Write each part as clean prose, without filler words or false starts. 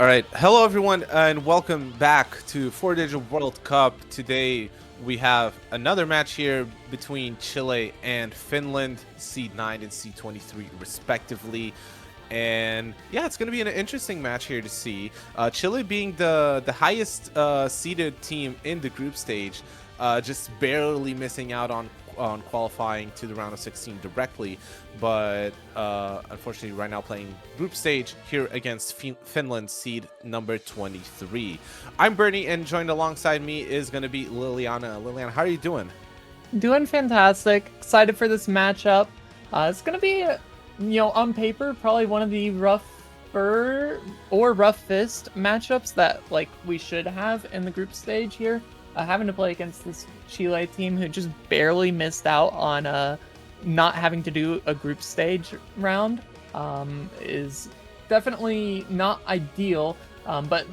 All right, hello everyone, and welcome back to 4 Digit World Cup. Today we have another match here between Chile and Finland, seed 9 and seed 23 respectively. And yeah, it's going to be an interesting match here to see. Chile being the highest seeded team in the group stage, just barely missing out on qualifying to the round of 16 directly, but unfortunately right now playing group stage here against Finland, seed number 23. I'm Bernie, and joined alongside me is going to be Liliana. Liliana, how are you doing? Doing fantastic. Excited for this matchup. It's going to be, on paper, probably one of the rougher or roughest matchups that we should have in the group stage here. Having to play against this Chile team who just barely missed out on not having to do a group stage round is definitely not ideal. But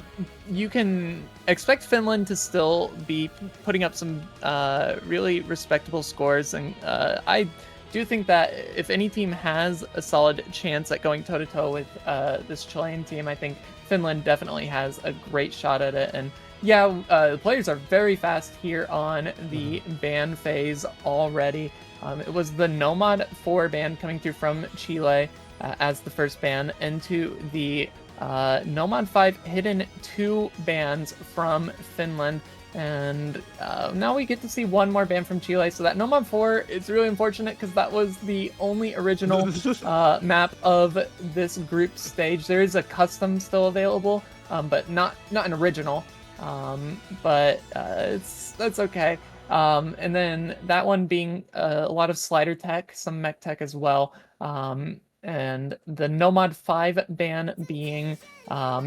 you can expect Finland to still be putting up some really respectable scores, and I do think that if any team has a solid chance at going toe-to-toe with this Chilean team, I think Finland definitely has a great shot at it. And yeah, the players are very fast here on the ban phase already. It was the Nomad 4 ban coming through from Chile as the first ban, into the Nomad 5 hidden 2 bans from Finland. And now we get to see one more ban from Chile. So that Nomad 4 is really unfortunate because that was the only original map of this group stage. There is a custom still available, but not an original. But that's okay. And then that one being a lot of slider tech, some mech tech as well. And the Nomad 5 ban being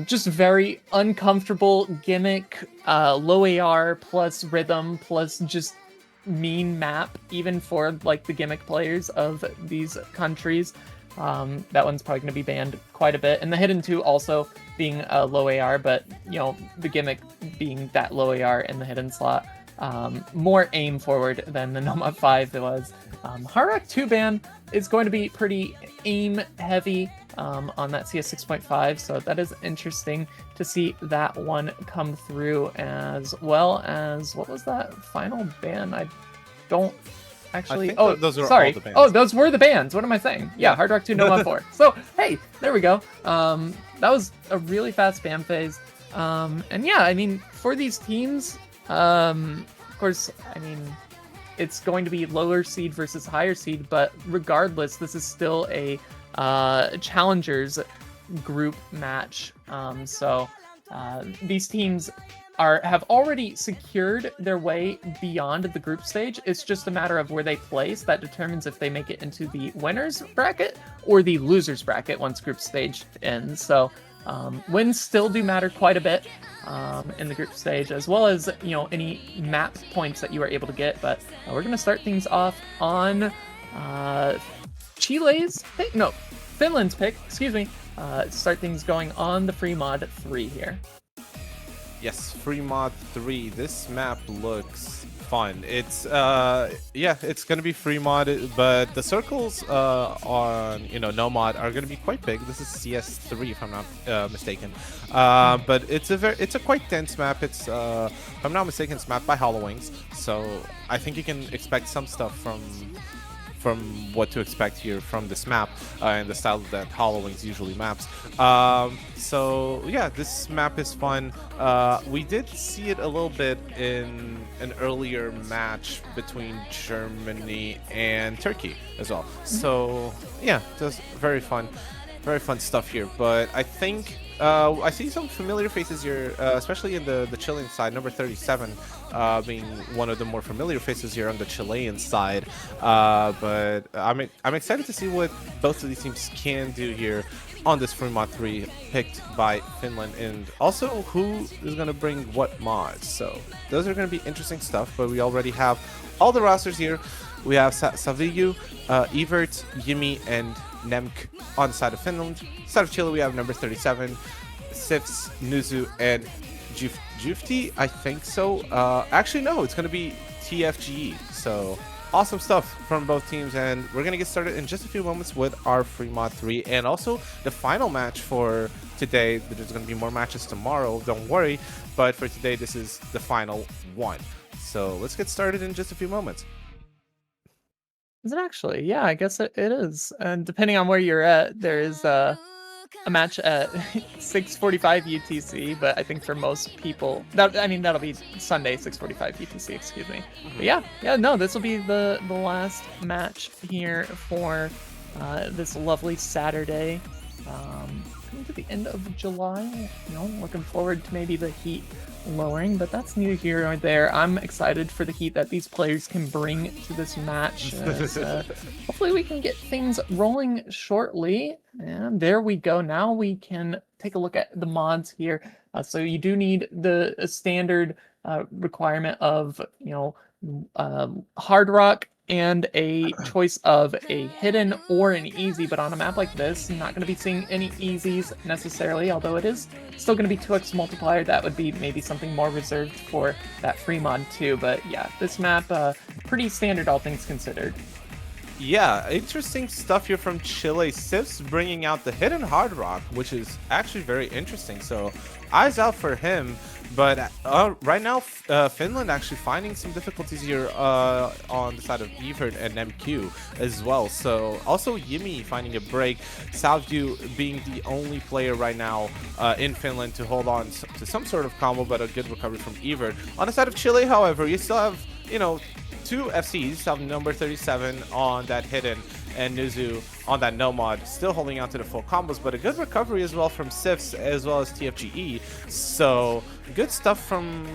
just very uncomfortable gimmick, low AR plus rhythm plus just mean map, even for the gimmick players of these countries. That one's probably going to be banned quite a bit. And the Hidden 2 also being low AR, but the gimmick being that low AR in the hidden slot. More aim forward than the Nomad 5 was. Hard Rock 2 ban is going to be pretty aim heavy on that CS 6.5, so that is interesting to see that one come through, as well as, what was that final ban? I don't actually. Oh, those are sorry. all the bans. Oh, those were the bans. What am I saying? Yeah, Hard Rock 2 Nomad 4. So hey, there we go. That was a really fast ban phase. And yeah, I mean, for these teams, of course, I mean, it's going to be lower seed versus higher seed, but regardless, this is still a challengers group match. So these teams have already secured their way beyond the group stage. It's just a matter of where they place that determines if they make it into the winners bracket or the losers bracket once group stage ends. So wins still do matter quite a bit in the group stage, as well as any map points that you are able to get. But we're gonna start things off on Finland's pick. Excuse me. Start things going on the free mod 3 here. Yes, free mod 3. This map looks fun. It's it's gonna be free mod, but the circles on Nomad are gonna be quite big. This is CS3 if I'm not mistaken. But it's a quite dense map. It's if I'm not mistaken, it's mapped by Hollowings, so I think you can expect some stuff from what to expect here from this map and the style that Hollowings usually maps. So yeah, this map is fun. We did see it a little bit in an earlier match between Germany and Turkey as well. So yeah, just very fun stuff here. But I think I see some familiar faces here, especially in the Chilean side. Number 37 being one of the more familiar faces here on the Chilean side. But I'm excited to see what both of these teams can do here on this free mod 3 picked by Finland, and also who is going to bring what mods. So those are going to be interesting stuff. But we already have all the rosters here. We have Saviyu, Evert, Yimi, and Nemk on the side of Finland. Side of Chile, we have number 37, Sifs, Nuzu, and Jufti, I think so. Actually, no, it's going to be TFGE. So awesome stuff from both teams, and we're gonna get started in just a few moments with our free mod 3 and also the final match for today. There's gonna be more matches tomorrow, don't worry, but for today this is the final one. So let's get started in just a few moments. Is it actually? Yeah, I guess it is. And depending on where you're at, there is a match at 6:45 UTC. But I think for most people, that'll be Sunday 6:45 UTC. Excuse me. But yeah, no, this will be the last match here for this lovely Saturday. Coming to the end of July. Looking forward to maybe the heat lowering, but that's neither here nor there. I'm excited for the heat that these players can bring to this match. Hopefully we can get things rolling shortly. And there we go. Now we can take a look at the mods here. So you do need the standard requirement of hard rock and a choice of a hidden or an easy, but on a map like this, I'm not going to be seeing any easies necessarily, although it is still going to be 2x multiplier. That would be maybe something more reserved for that free mod too, but yeah, this map, pretty standard all things considered. Yeah, interesting stuff here from Chile. Sif's bringing out the hidden hard rock, which is actually very interesting, so eyes out for him. But right now, Finland actually finding some difficulties here on the side of Evert and MQ as well. So also Yimi finding a break. Salvju being the only player right now in Finland to hold on to some sort of combo, but a good recovery from Evert. On the side of Chile, however, you still have, two FCs, have number 37 on that hidden and Nuzu on that no mod, still holding on to the full combos, but a good recovery as well from Sifs as well as TFGE. So good stuff from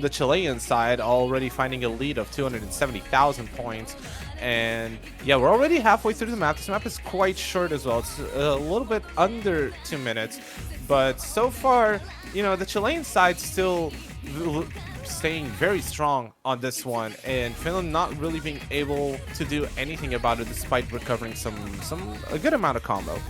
the Chilean side, already finding a lead of 270,000 points. And yeah, we're already halfway through the map. This map is quite short as well. It's a little bit under 2 minutes, but so far, the Chilean side still staying very strong on this one, and Finland not really being able to do anything about it despite recovering a good amount of combo.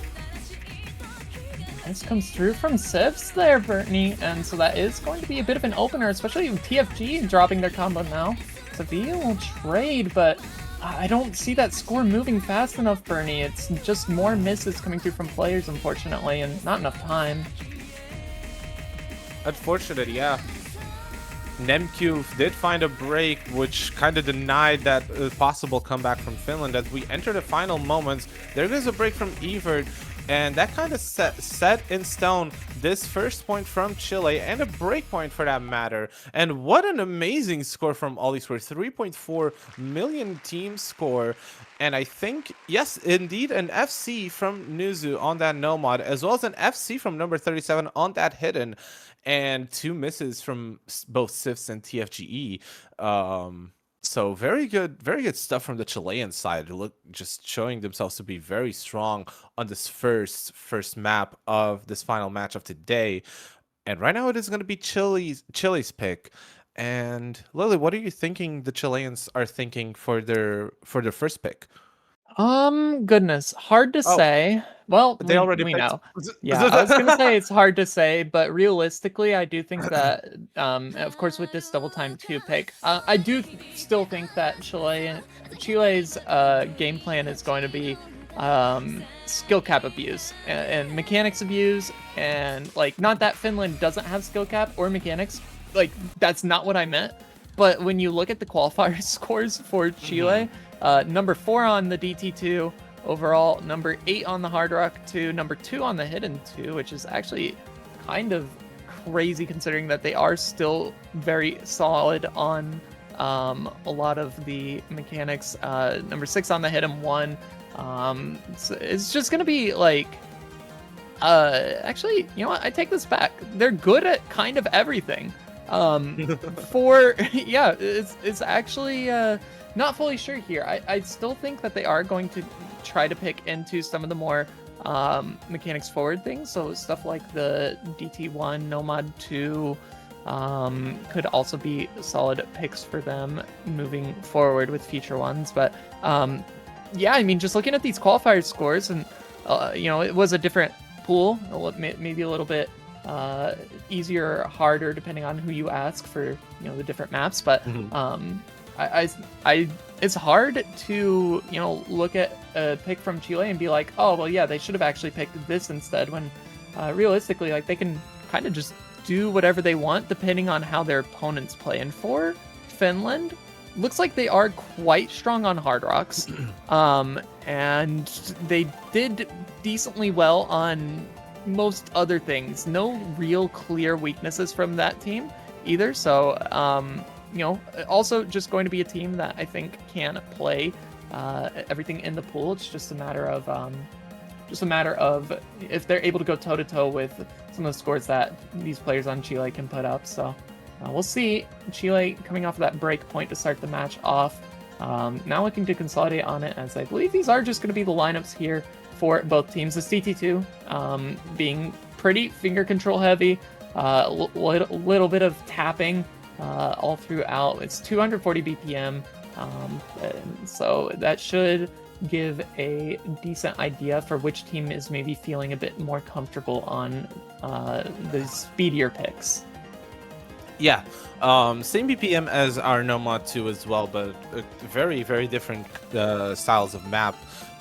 This comes through from Sifs there, Bernie, and so that is going to be a bit of an opener, especially with TFG dropping their combo now. Sevilla will trade, but I don't see that score moving fast enough, Bernie. It's just more misses coming through from players, unfortunately, and not enough time. Unfortunate, yeah. Nemq did find a break, which kind of denied that possible comeback from Finland. As we enter the final moments, there is a break from Evert, and that kind of set in stone this first point from Chile, and a break point for that matter. And what an amazing score from Ollie Square, 3.4 million team score. And I think, yes, indeed, an FC from Nuzu on that no mod, as well as an FC from number 37 on that hidden, and two misses from both Sifs and TFGE. So very good stuff from the Chilean side. Just showing themselves to be very strong on this first map of this final match of today. And right now it is going to be Chile's pick. And Lily, what are you thinking the Chileans are thinking for their first pick? Goodness, hard to say. Well, they already we picked. know. Yeah, I was gonna say it's hard to say, but realistically, I do think that, of course, with this double time 2 pick, I do still think that Chile's game plan is going to be skill cap abuse and mechanics abuse, and not that Finland doesn't have skill cap or mechanics. That's not what I meant. But when you look at the qualifier scores for Chile, number 4 on the DT2 overall, number 8 on the Hard Rock 2, number 2 on the Hidden 2, which is actually kind of crazy considering that they are still very solid on a lot of the mechanics. Number 6 on the Hidden 1. So it's just going to be actually, you know what? I take this back. They're good at kind of everything. It's actually not fully sure here. I still think that they are going to try to pick into some of the more mechanics forward things. So stuff like the DT1, Nomad 2 could also be solid picks for them moving forward with future ones. But yeah, I mean, just looking at these qualifier scores, and it was a different pool, maybe a little bit easier or harder depending on who you ask for the different maps, but it's hard to, look at a pick from Chile and be like, oh, well, yeah, they should have actually picked this instead, when realistically, like, they can kind of just do whatever they want depending on how their opponents play. And for Finland, looks like they are quite strong on hard rocks, and they did decently well on most other things. No real clear weaknesses from that team either. So, also just going to be a team that I think can play everything in the pool. It's just a matter of if they're able to go toe to toe with some of the scores that these players on Chile can put up. So we'll see. Chile coming off of that break point to start the match off. Now looking to consolidate on it, as I believe these are just going to be the lineups here for both teams. The CT2 being pretty finger control heavy, a little bit of tapping all throughout. It's 240 BPM, so that should give a decent idea for which team is maybe feeling a bit more comfortable on the speedier picks. Yeah, same BPM as our Nomad 2 as well, but very, very different styles of map.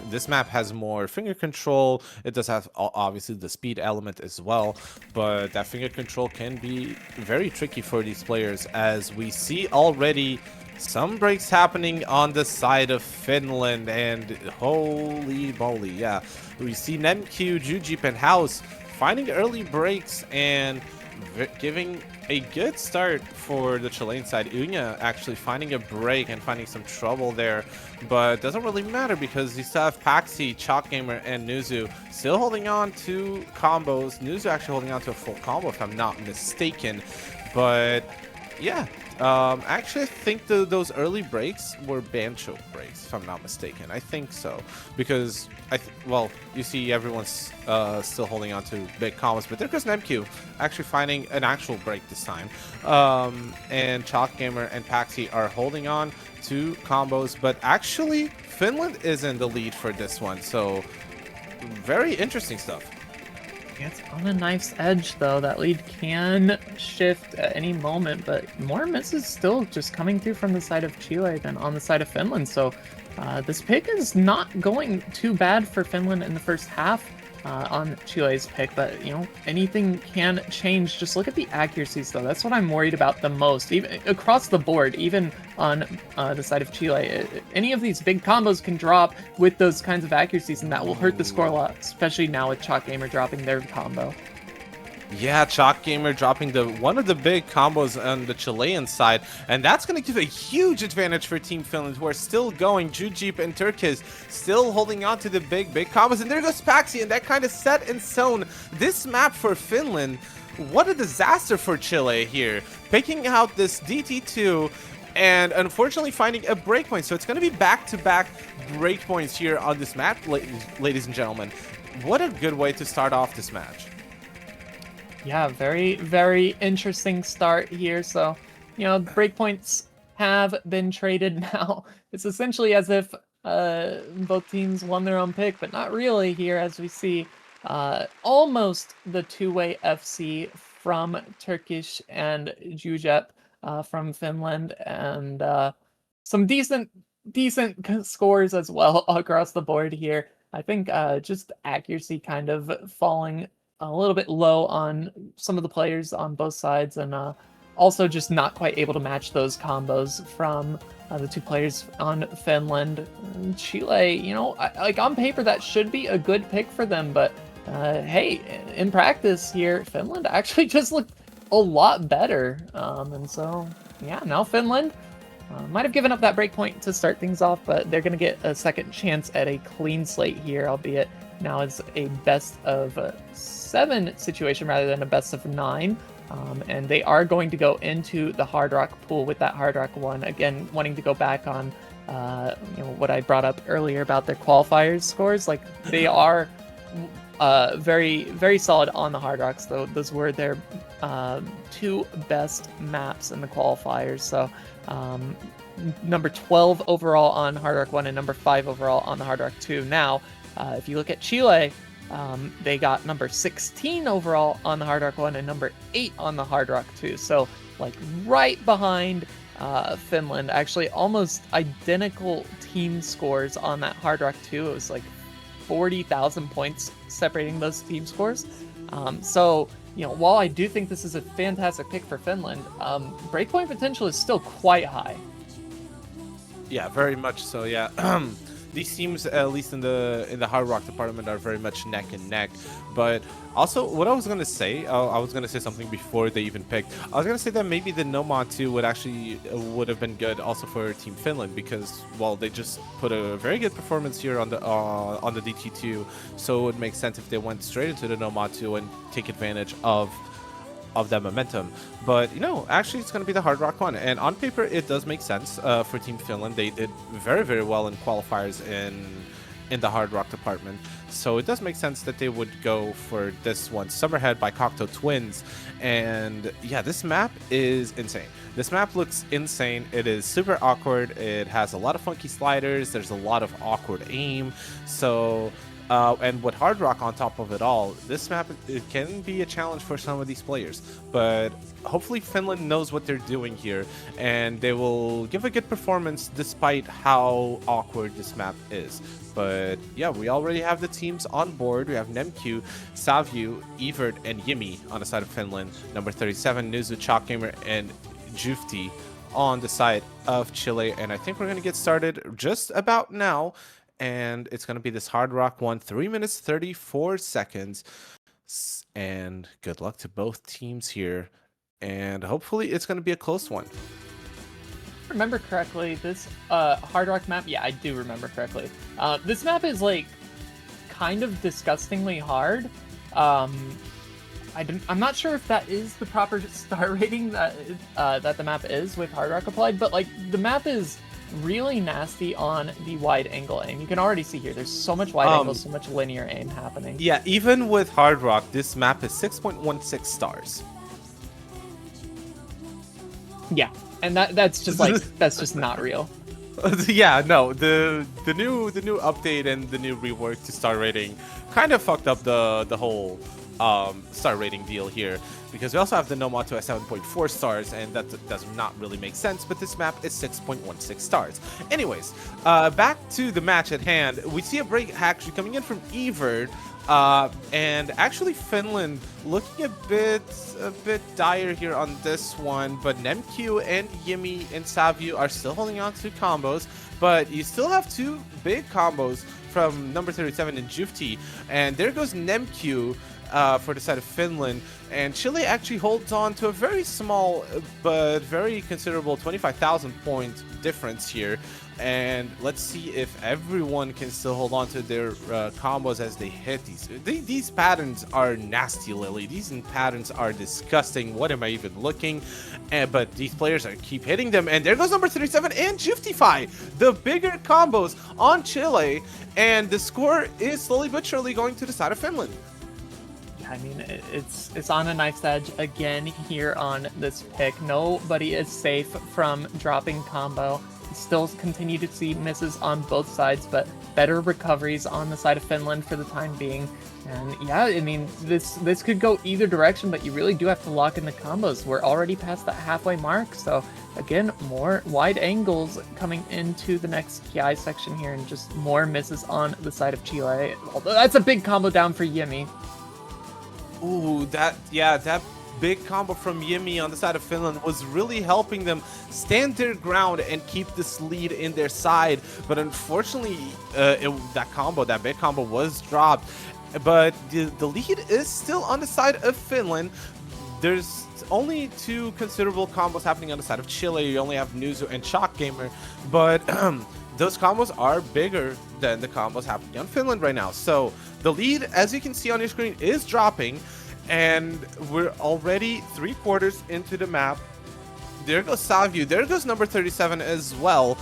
This map has more finger control. It does have obviously the speed element as well, but that finger control can be very tricky for these players, as we see already some breaks happening on the side of Finland, and holy moly, yeah. We see Nemq, Jujip, and House finding early breaks and giving a good start for the Chilean side. Unya actually finding a break and finding some trouble there, but doesn't really matter because you still have Paxi, Chalk Gamer, and Nuzu still holding on to combos. Nuzu actually holding on to a full combo if I'm not mistaken, but yeah. Actually, I think those early breaks were Bancho breaks, if I'm not mistaken. I think so, because well, you see everyone's still holding on to big combos, but there goes Nemq actually finding an actual break this time. And Chalk Gamer and Paxi are holding on to combos, but actually Finland is in the lead for this one, so very interesting stuff. It's on a knife's edge, though. That lead can shift at any moment, but more misses still just coming through from the side of Chile than on the side of Finland. So this pick is not going too bad for Finland in the first half on Chile's pick, but, anything can change. Just look at the accuracies, though. That's what I'm worried about the most, even across the board, even on the side of Chile. Any of these big combos can drop with those kinds of accuracies, and that will hurt the score a lot, especially now with Chalk Gamer dropping their combo. Yeah, Chalk Gamer dropping one of the big combos on the Chilean side, and that's going to give a huge advantage for Team Finland, who are still going. Jujip and Turkish still holding on to the big combos, and there goes Paxi, and that kind of set in stone this map for Finland. What a disaster for Chile here, picking out this DT2 and unfortunately finding a breakpoint. So it's going to be back-to-back breakpoints here on this map, ladies and gentlemen. What a good way to start off this match. Yeah, very, very interesting start here. So, breakpoints have been traded now. It's essentially as if both teams won their own pick, but not really here, as we see almost the two-way FC from Turkish and Jujep from Finland, and some decent scores as well across the board here. I think just accuracy kind of falling a little bit low on some of the players on both sides, and also just not quite able to match those combos from the two players on Finland. Chile, like on paper, that should be a good pick for them, but hey, in practice here, Finland actually just looked a lot better. And so, yeah, now Finland might have given up that breakpoint to start things off, but they're going to get a second chance at a clean slate here, albeit now it's a best of 7 situation rather than a best of 9. And they are going to go into the Hard Rock pool with that Hard Rock 1. Again, wanting to go back on what I brought up earlier about their qualifiers scores. Like, they are very, very solid on the Hard Rocks, though. Those were their 2 best maps in the qualifiers. So number 12 overall on Hard Rock 1 and number 5 overall on the Hard Rock 2. Now, if you look at Chile, they got number 16 overall on the Hard Rock 1 and number 8 on the Hard Rock 2. So, like, right behind Finland. Actually, almost identical team scores on that Hard Rock 2. It was like 40,000 points separating those team scores. So, while I do think this is a fantastic pick for Finland, breakpoint potential is still quite high. Yeah, very much so. Yeah, these teams, at least in the Hard Rock department, are very much neck and neck. But also, what I was gonna say, I was gonna say something before they even picked. I was gonna say that maybe the Nomad 2 would have been good also for Team Finland because, well, they just put a very good performance here on the DT2, so it would make sense if they went straight into the Nomad 2 and take advantage of that momentum. But actually it's going to be the Hard Rock one, and on paper it does make sense for Team Finland. They did very, very well in qualifiers in the Hard Rock department, so it does make sense that they would go for this one. Summerhead by Cocteau Twins. And yeah, this map is insane. This map looks insane. It is super awkward. It has a lot of funky sliders. There's a lot of awkward aim. So and with Hard Rock on top of it all, this map, it can be a challenge for some of these players. But hopefully Finland knows what they're doing here, and they will give a good performance despite how awkward this map is. But yeah, we already have the teams on board. We have Nemq, Savju, Evert, and Yimi on the side of Finland. Number 37, Nuzu, Chalkgamer, and Jufti on the side of Chile. And I think we're going to get started just about now. And it's going to be this Hard Rock one, 3 minutes 34 seconds. And good luck to both teams here. And hopefully it's going to be a close one. Remember correctly, this Hard Rock map, yeah, I do remember correctly. This map is like kind of disgustingly hard. I'm not sure if that is the proper star rating that the map is with Hard Rock applied, but like the map is really nasty on the wide angle aim. You can already see here, there's so much wide angle, so much linear aim happening. Yeah, even with Hard Rock, this map is 6.16 stars. Yeah, and that's just like that's just not real. Yeah, no, the new update and the new rework to star rating kind of fucked up the whole star rating deal here, because we also have the Nomad 2 at 7.4 stars, and that does not really make sense, but this map is 6.16 stars. Anyways, back to the match at hand. We see a break actually coming in from Evert, and actually Finland looking a bit dire here on this one, but Nemq and Yimi and Savju are still holding on to combos, but you still have two big combos from number 37 and Jufti, and there goes Nemq for the side of Finland, and Chile actually holds on to a very small but very considerable 25,000 point difference here. And let's see if everyone can still hold on to their combos as they hit these. These patterns are nasty, Lily. These patterns are disgusting. What am I even looking? But these players keep hitting them. And there goes number 37 and Juftify. The bigger combos on Chile. And the score is slowly but surely going to the side of Finland. I mean, it's on a knife's edge again here on this pick. Nobody is safe from dropping combo. Still continue to see misses on both sides, but better recoveries on the side of Finland for the time being. And yeah, I mean, this could go either direction, but you really do have to lock in the combos. We're already past that halfway mark, so again, more wide angles coming into the next KI section here, and just more misses on the side of Chile. Although that's a big combo down for Yimi. Ooh, that big combo from Yimi on the side of Finland was really helping them stand their ground and keep this lead in their side. But unfortunately, that big combo was dropped. But the lead is still on the side of Finland. There's only two considerable combos happening on the side of Chile. You only have Nuzu and Chalkgamer, but those combos are bigger than the combos happening on Finland right now. So the lead, as you can see on your screen, is dropping, and we're already 3/4 into the map. There goes Savju. There goes number 37 as well.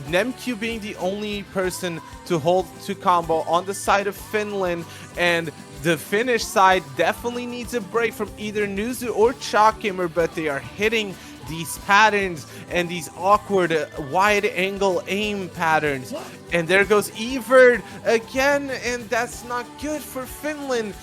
Nemq being the only person to hold to combo on the side of Finland, and the Finnish side definitely needs a break from either Nuzu or Chalkgamer, but they are hitting these patterns and these awkward wide angle aim patterns. And there goes Evert again, and that's not good for Finland.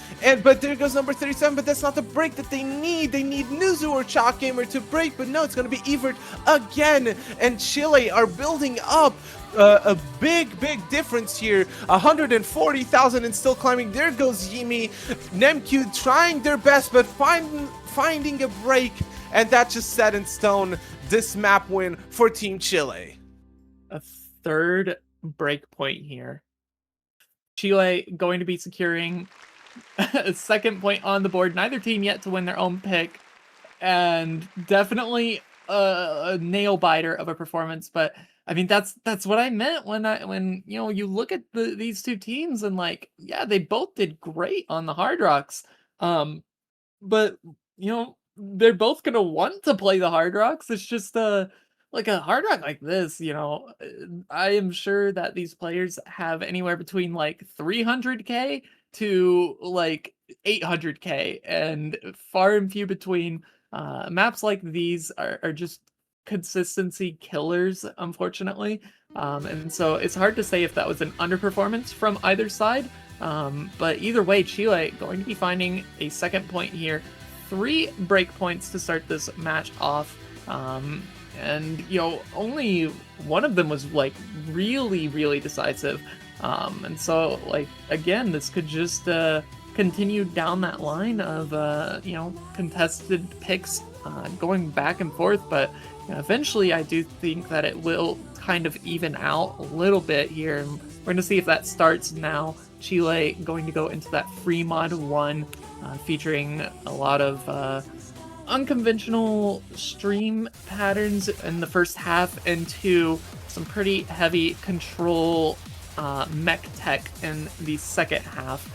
But there goes number 37, but that's not the break that they need. They need Nuzu or Chalk Gamer to break, but no, it's going to be Evert again. And Chile are building up a big difference here. 140,000 and still climbing. There goes Yimi. Nemq trying their best, but finding a break, and that just set in stone this map win for Team Chile. A third break point here. Chile going to be securing a second point on the board. Neither team yet to win their own pick, and definitely a nail biter of a performance. But I mean, that's what I meant when you look at these two teams, and like, yeah, they both did great on the Hard Rocks, but they're both gonna want to play the Hard Rocks. It's just like a Hard Rock like this, I am sure that these players have anywhere between like 300k to like 800k, and far and few between. Maps like these are just consistency killers, unfortunately. And so it's hard to say if that was an underperformance from either side. But either way, Chile going to be finding a second point here. 3 break points to start this match off. And only one of them was like really decisive. And so like, again, this could just continue down that line of contested picks going back and forth. But eventually I do think that it will kind of even out a little bit here, and we're going to see if that starts now. Chile going to go into that free mod 1, featuring a lot of unconventional stream patterns in the first half, into some pretty heavy control mech tech in the second half.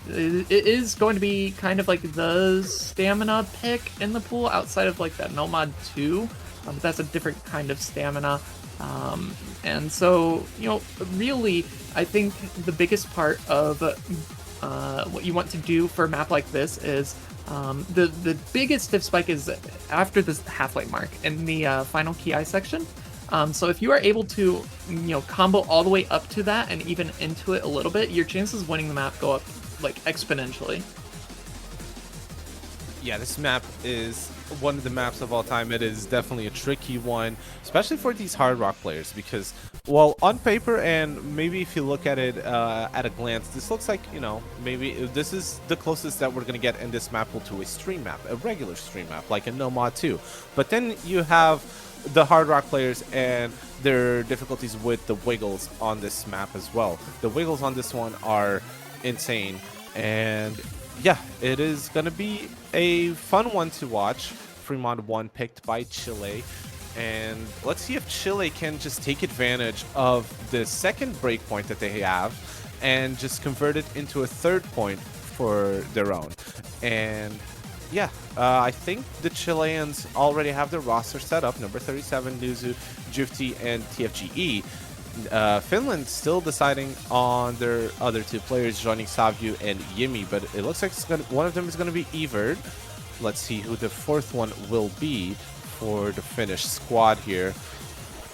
It is going to be kind of like the stamina pick in the pool outside of like that Nomad 2, but that's a different kind of stamina. And so, really, I think the biggest part of what you want to do for a map like this is the biggest diff spike is after this halfway mark in the final ki section. So if you are able to, combo all the way up to that and even into it a little bit, your chances of winning the map go up like exponentially. Yeah, this map is one of the maps of all time. It is definitely a tricky one, especially for these Hard Rock players, because, well, on paper and maybe if you look at it at a glance, this looks like, maybe this is the closest that we're going to get in this map to a stream map, a regular stream map, like a Nomad 2. But then you have the Hard Rock players and their difficulties with the wiggles on this map as well. The wiggles on this one are insane, and yeah, it is going to be a fun one to watch. Fremont 1 picked by Chile, and let's see if Chile can just take advantage of the second breakpoint that they have and just convert it into a third point for their own. And yeah, I think the Chileans already have their roster set up. Number 37, Nuzu, Drifty, and TFGE. Finland still deciding on their other 2 players, joining Savju and Yimi, but it looks like one of them is going to be Evert. Let's see who the 4th one will be for the Finnish squad here.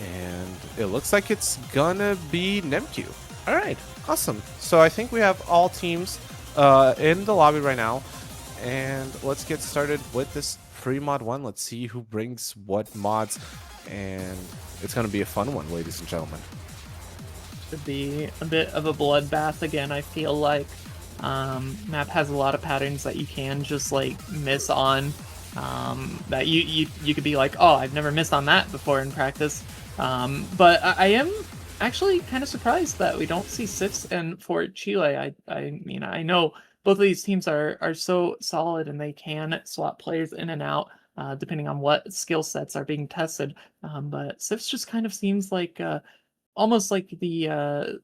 And it looks like it's going to be Nemq. All right, awesome. So I think we have all teams in the lobby right now. And let's get started with this free mod 1. Let's see who brings what mods, and it's going to be a fun one, ladies and gentlemen. Should be a bit of a bloodbath again. I feel like map has a lot of patterns that you can just like miss on, that you could be like, oh, I've never missed on that before in practice. But I am actually kind of surprised that we don't see Sifs and for Chile. I mean, I know both of these teams are so solid, and they can swap players in and out depending on what skill sets are being tested. But Sifs just kind of seems like almost like the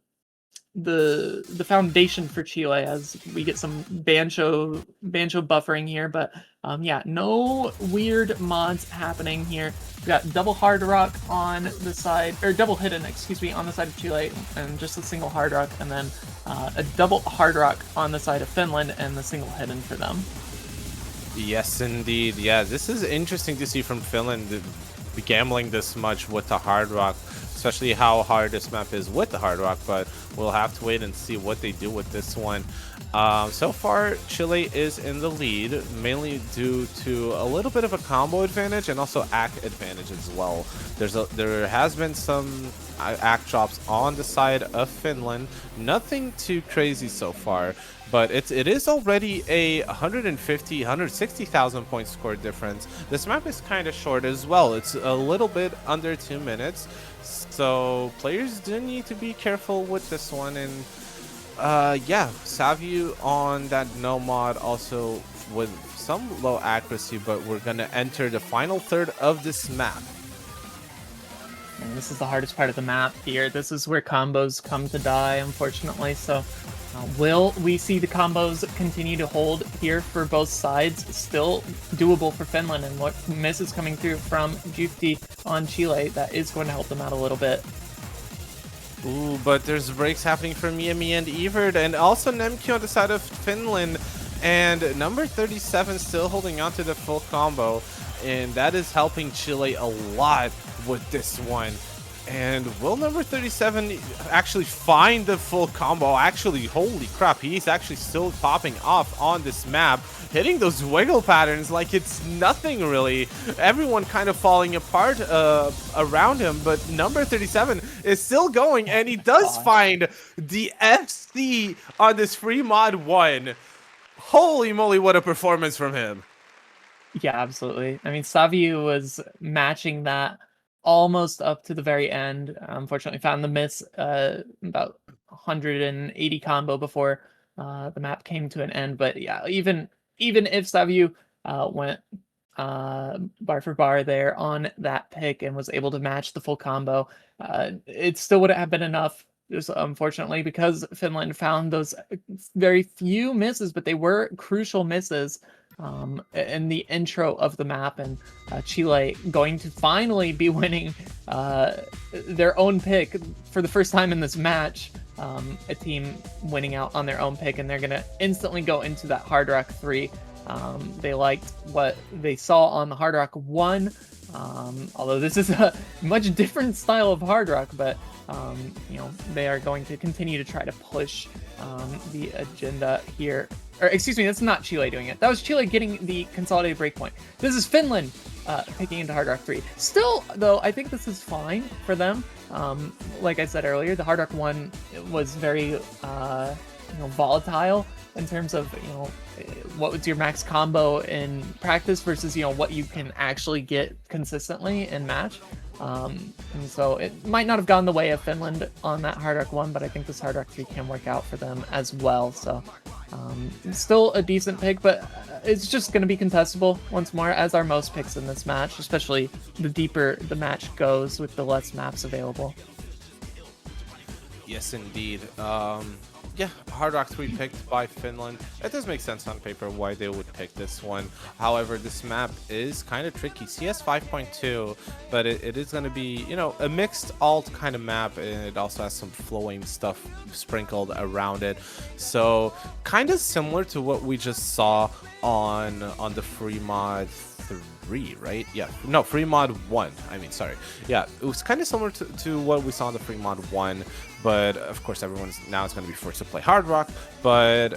foundation for Chile, as we get some banjo buffering here. But yeah, no weird mods happening here. We got double Hard Rock on the side, or double Hidden, excuse me, on the side of Chile, and just a single Hard Rock, and then a double Hard Rock on the side of Finland, and the single Hidden for them. Yes, indeed. Yeah, this is interesting to see from Finland be gambling this much with the Hard Rock, especially how hard this map is with the Hard Rock, but we'll have to wait and see what they do with this one. So far, Chile is in the lead, mainly due to a little bit of a combo advantage and also act advantage as well. There has been some act drops on the side of Finland, nothing too crazy so far, but it is already a 160,000 point score difference. This map is kind of short as well. It's a little bit under 2 minutes, so players do need to be careful with this one. And yeah, Savu on that no mod also with some low accuracy, but we're gonna enter the final third of this map. And this is the hardest part of the map here. This is where combos come to die, unfortunately. So will we see the combos continue to hold here for both sides? Still doable for Finland, and what misses coming through from Jufti on Chile, that is going to help them out a little bit. Ooh, but there's breaks happening from Yemi and Evert, and also Nemkyu on the side of Finland, and number 37 still holding on to the full combo, and that is helping Chile a lot with this one. And will number 37 actually find the full combo? Actually, holy crap, he's actually still popping off on this map, hitting those wiggle patterns like it's nothing really. Everyone kind of falling apart around him, but number 37 is still going, and he does find the FC on this free mod 1. Holy moly, what a performance from him. Yeah, absolutely. I mean, Savu was matching that almost up to the very end. Unfortunately, found the miss about 180 combo before the map came to an end. But yeah, even if Savu went bar for bar there on that pick and was able to match the full combo, it still wouldn't have been enough. Just unfortunately, because Finland found those very few misses, but they were crucial misses in the intro of the map, and Chile going to finally be winning their own pick for the first time in this match. A team winning out on their own pick, and they're going to instantly go into that Hard Rock 3. They liked what they saw on the Hard Rock 1, although this is a much different style of Hard Rock, but you know, they are going to continue to try to push the agenda here. Or excuse me, that's not Chile doing it. That was Chile getting the consolidated breakpoint. This is Finland picking into Hard Rock 3. Still, though, I think this is fine for them. Like I said earlier, the Hard Rock 1 was very you know, volatile in terms of, you know, what was your max combo in practice versus, you know, what you can actually get consistently in match. And so it might not have gone the way of Finland on that Hard Rock 1, but I think this Hard Rock 3 can work out for them as well. So still a decent pick, but it's just going to be contestable once more, as are most picks in this match, especially the deeper the match goes with the less maps available. Yes, indeed. Yeah, Hard Rock 3 picked by Finland. It does make sense on paper why they would pick this one. However, this map is kind of tricky. CS 5.2, but it is going to be, you know, a mixed alt kind of map, and it also has some flowing stuff sprinkled around it. So kind of similar to what we just saw on the free mod 3, right? Yeah, no, free mod 1. I mean, sorry. Yeah, it was kind of similar to what we saw in the free mod 1, but of course everyone's now is going to be forced to play Hard Rock. But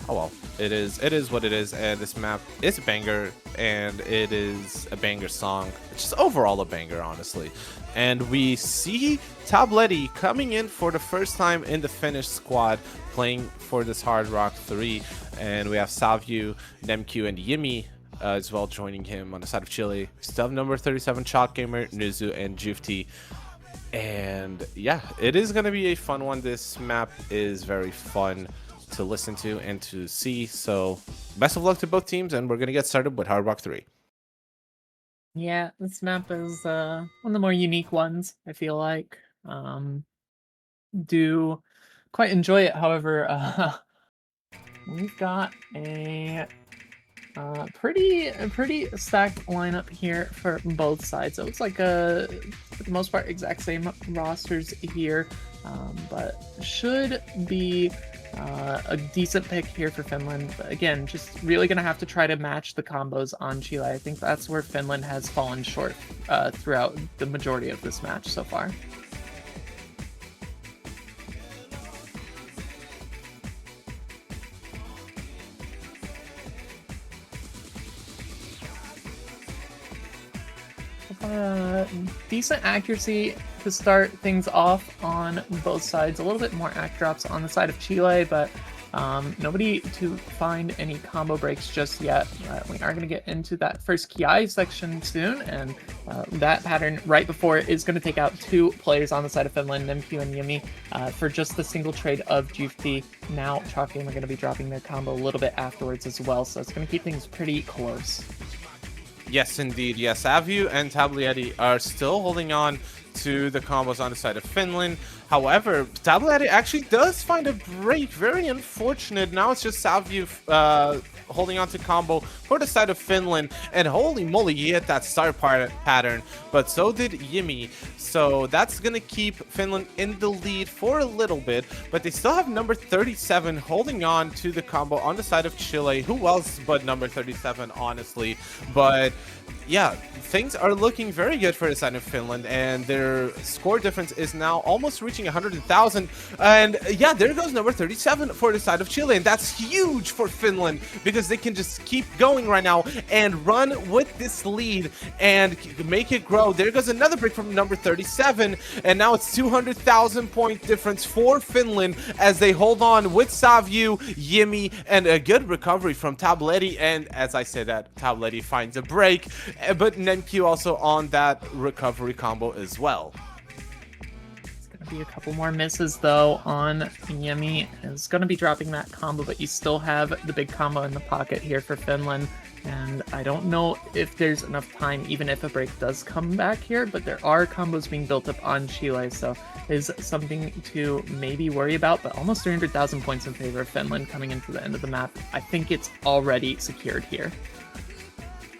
oh well, it is what it is, and this map is a banger, and it is a banger song. It's just overall a banger, honestly. And we see Tabletti coming in for the first time in the Finnish squad, playing for this Hard Rock 3, and we have Savu, Nemkyu, and Yimi as well joining him on the side of Chile. Still have number 37 Chalk Gamer, Nuzu, and Jufti. And yeah, it is going to be a fun one. This map is very fun to listen to and to see. So best of luck to both teams, and we're going to get started with Hard Rock 3. Yeah, this map is one of the more unique ones, I feel like. Do quite enjoy it, however. We've got a Pretty stacked lineup here for both sides. It looks like for the most part exact same rosters here, but should be a decent pick here for Finland. But again, just really gonna have to try to match the combos on Chile. I think that's where Finland has fallen short throughout the majority of this match so far. Decent accuracy to start things off on both sides. A little bit more act drops on the side of Chile, but nobody to find any combo breaks just yet. We are going to get into that first Ki section soon, and that pattern right before it is going to take out two players on the side of Finland, Nimq and Yimi, for just the single trade of GFT. Now Chalk Game are going to be dropping their combo a little bit afterwards as well, so it's going to keep things pretty close. Yes, indeed. Yes, Avu and Tablietti are still holding on to the combos on the side of Finland. However, Tablietti actually does find a break. Very unfortunate. Now it's just Avu holding on to combo for the side of Finland. And holy moly, he hit that start pattern. But so did Yimi. So that's going to keep Finland in the lead for a little bit. But they still have number 37 holding on to the combo on the side of Chile. Who else but number 37, honestly? But yeah, things are looking very good for the side of Finland, and their score difference is now almost reaching 100,000. And yeah, there goes number 37 for the side of Chile, and that's huge for Finland because they can just keep going right now and run with this lead and make it grow. There goes another break from number 37, and now it's 200,000 point difference for Finland as they hold on with Savu, Yimi, and a good recovery from Tablietti. And as I said, that Tablietti finds a break, but Nimq also on that recovery combo as well. It's going to be a couple more misses though on Yemi. It's going to be dropping that combo, but you still have the big combo in the pocket here for Finland. And I don't know if there's enough time, even if a break does come back here, but there are combos being built up on Chile, so is something to maybe worry about. But almost 300,000 points in favor of Finland coming into the end of the map. I think it's already secured here.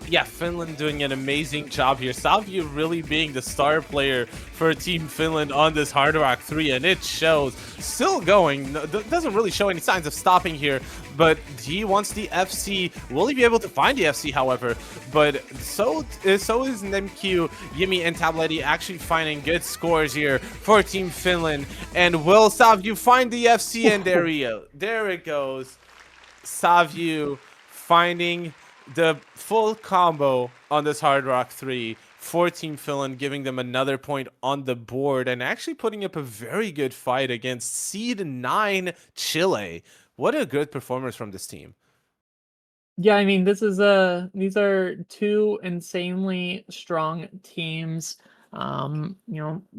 Yeah, Finland doing an amazing job here. Savu really being the star player for Team Finland on this Hard Rock 3, and it shows. Still going, doesn't really show any signs of stopping here, but he wants the FC. Will he be able to find the FC, however? But so is Nimq, Yimi, and Tablietti actually finding good scores here for Team Finland. And will Savu find the FC? And there it goes. Savu finding the full combo on this Hard Rock 3 for Team Finland, giving them another point on the board and actually putting up a very good fight against Seed 9 Chile. What a good performance from this team. Yeah, I mean, these are two insanely strong teams.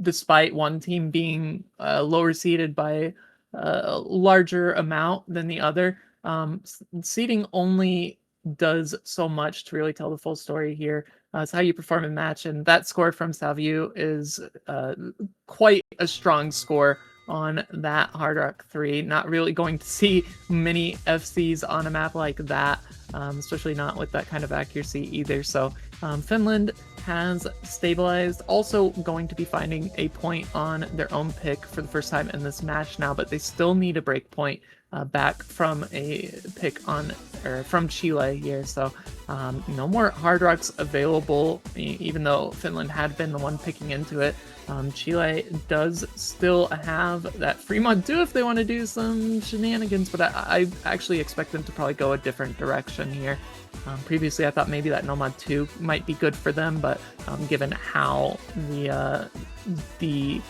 Despite one team being lower seeded by a larger amount than the other, seeding only does so much to really tell the full story here. It's how you perform in match, and that score from Savu is quite a strong score on that Hard Rock 3. Not really going to see many FCs on a map like that, especially not with that kind of accuracy either. So Finland has stabilized, also going to be finding a point on their own pick for the first time in this match now, but they still need a break point back from a pick from Chile here. So no more Hard Rocks available, even though Finland had been the one picking into it. Chile does still have that free mod too if they want to do some shenanigans, but I actually expect them to probably go a different direction here. Previously, I thought maybe that no mod 2 might be good for them, but given how the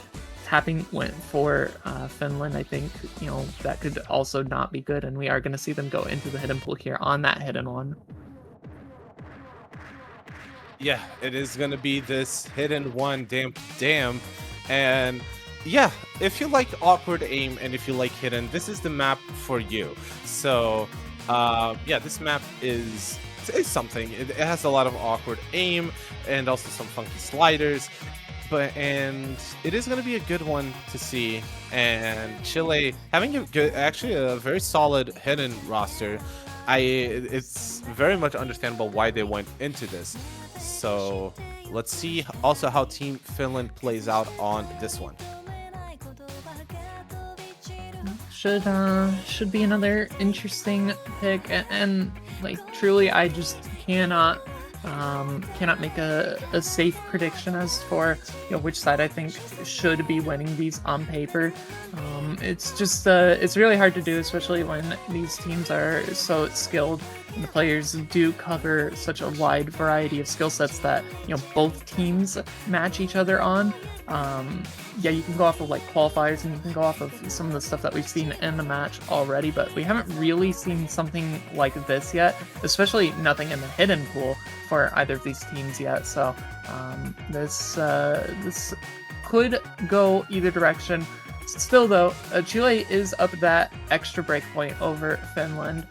tapping went for Finland, I think that could also not be good, and we are going to see them go into the hidden pool here on that hidden one. Yeah, it is going to be this hidden one, damp, and yeah, if you like awkward aim and if you like hidden, this is the map for you. So yeah, this map is something. It has a lot of awkward aim and also some funky sliders, and it is going to be a good one to see. And Chile having actually a very solid hidden roster. it's very much understandable why they went into this. So let's see also how Team Finland plays out on this one. Should be another interesting pick, and like truly, I just cannot make a safe prediction as for which side I think should be winning these on paper. It's just it's really hard to do, especially when these teams are so skilled and the players do cover such a wide variety of skill sets that both teams match each other on. Yeah, you can go off of like qualifiers and you can go off of some of the stuff that we've seen in the match already, but we haven't really seen something like this yet, especially nothing in the hidden pool for either of these teams yet. So this could go either direction. Still though, Chile is up that extra break point over Finland.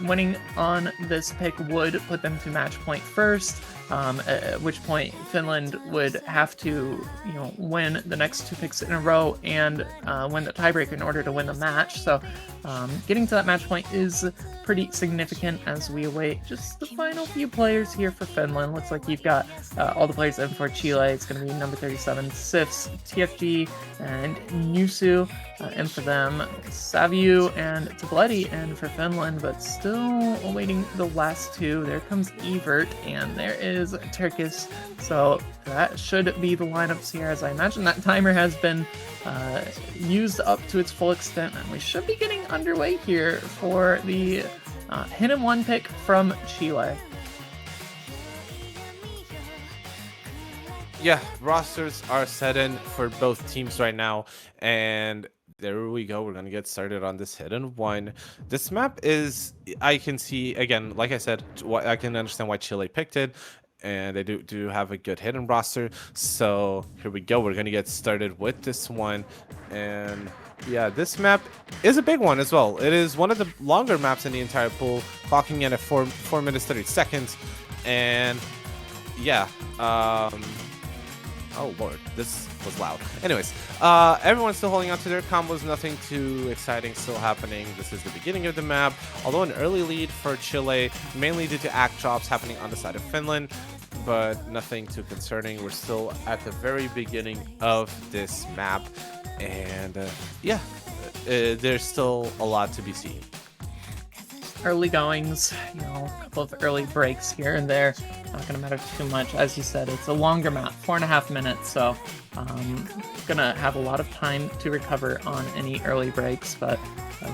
Winning on this pick would put them to match point first, at which point Finland would have to, win the next 2 picks in a row and win the tiebreaker in order to win the match. So getting to that match point is pretty significant as we await just the final few players here for Finland. Looks like you've got all the players in for Chile. It's going to be number 37, Sifs, TFG, and Nusu. And for them, Saviu and Tableti, and for Finland, but still awaiting the last 2. There comes Evert, and there is Turkis. So that should be the lineups here, as I imagine that timer has been used up to its full extent, and we should be getting underway here for the hidden 1 pick from Chile. Yeah, rosters are set in for both teams right now, and there we go. We're going to get started on this hidden 1. This map is, I can see, again, like I said, I can understand why Chile picked it, and they do have a good hidden roster. So here we go. We're going to get started with this one. And yeah, this map is a big one as well. It is one of the longer maps in the entire pool, clocking in at 4 minutes 30 seconds. And yeah, oh lord, this was loud. Anyways, everyone's still holding on to their combos. Nothing too exciting still happening. This is the beginning of the map, although an early lead for Chile, mainly due to act drops happening on the side of Finland, but nothing too concerning. We're still at the very beginning of this map, and yeah, there's still a lot to be seen. Early goings, a couple of early breaks here and there. Not going to matter too much. As you said, it's a longer map, 4.5 minutes, so going to have a lot of time to recover on any early breaks, but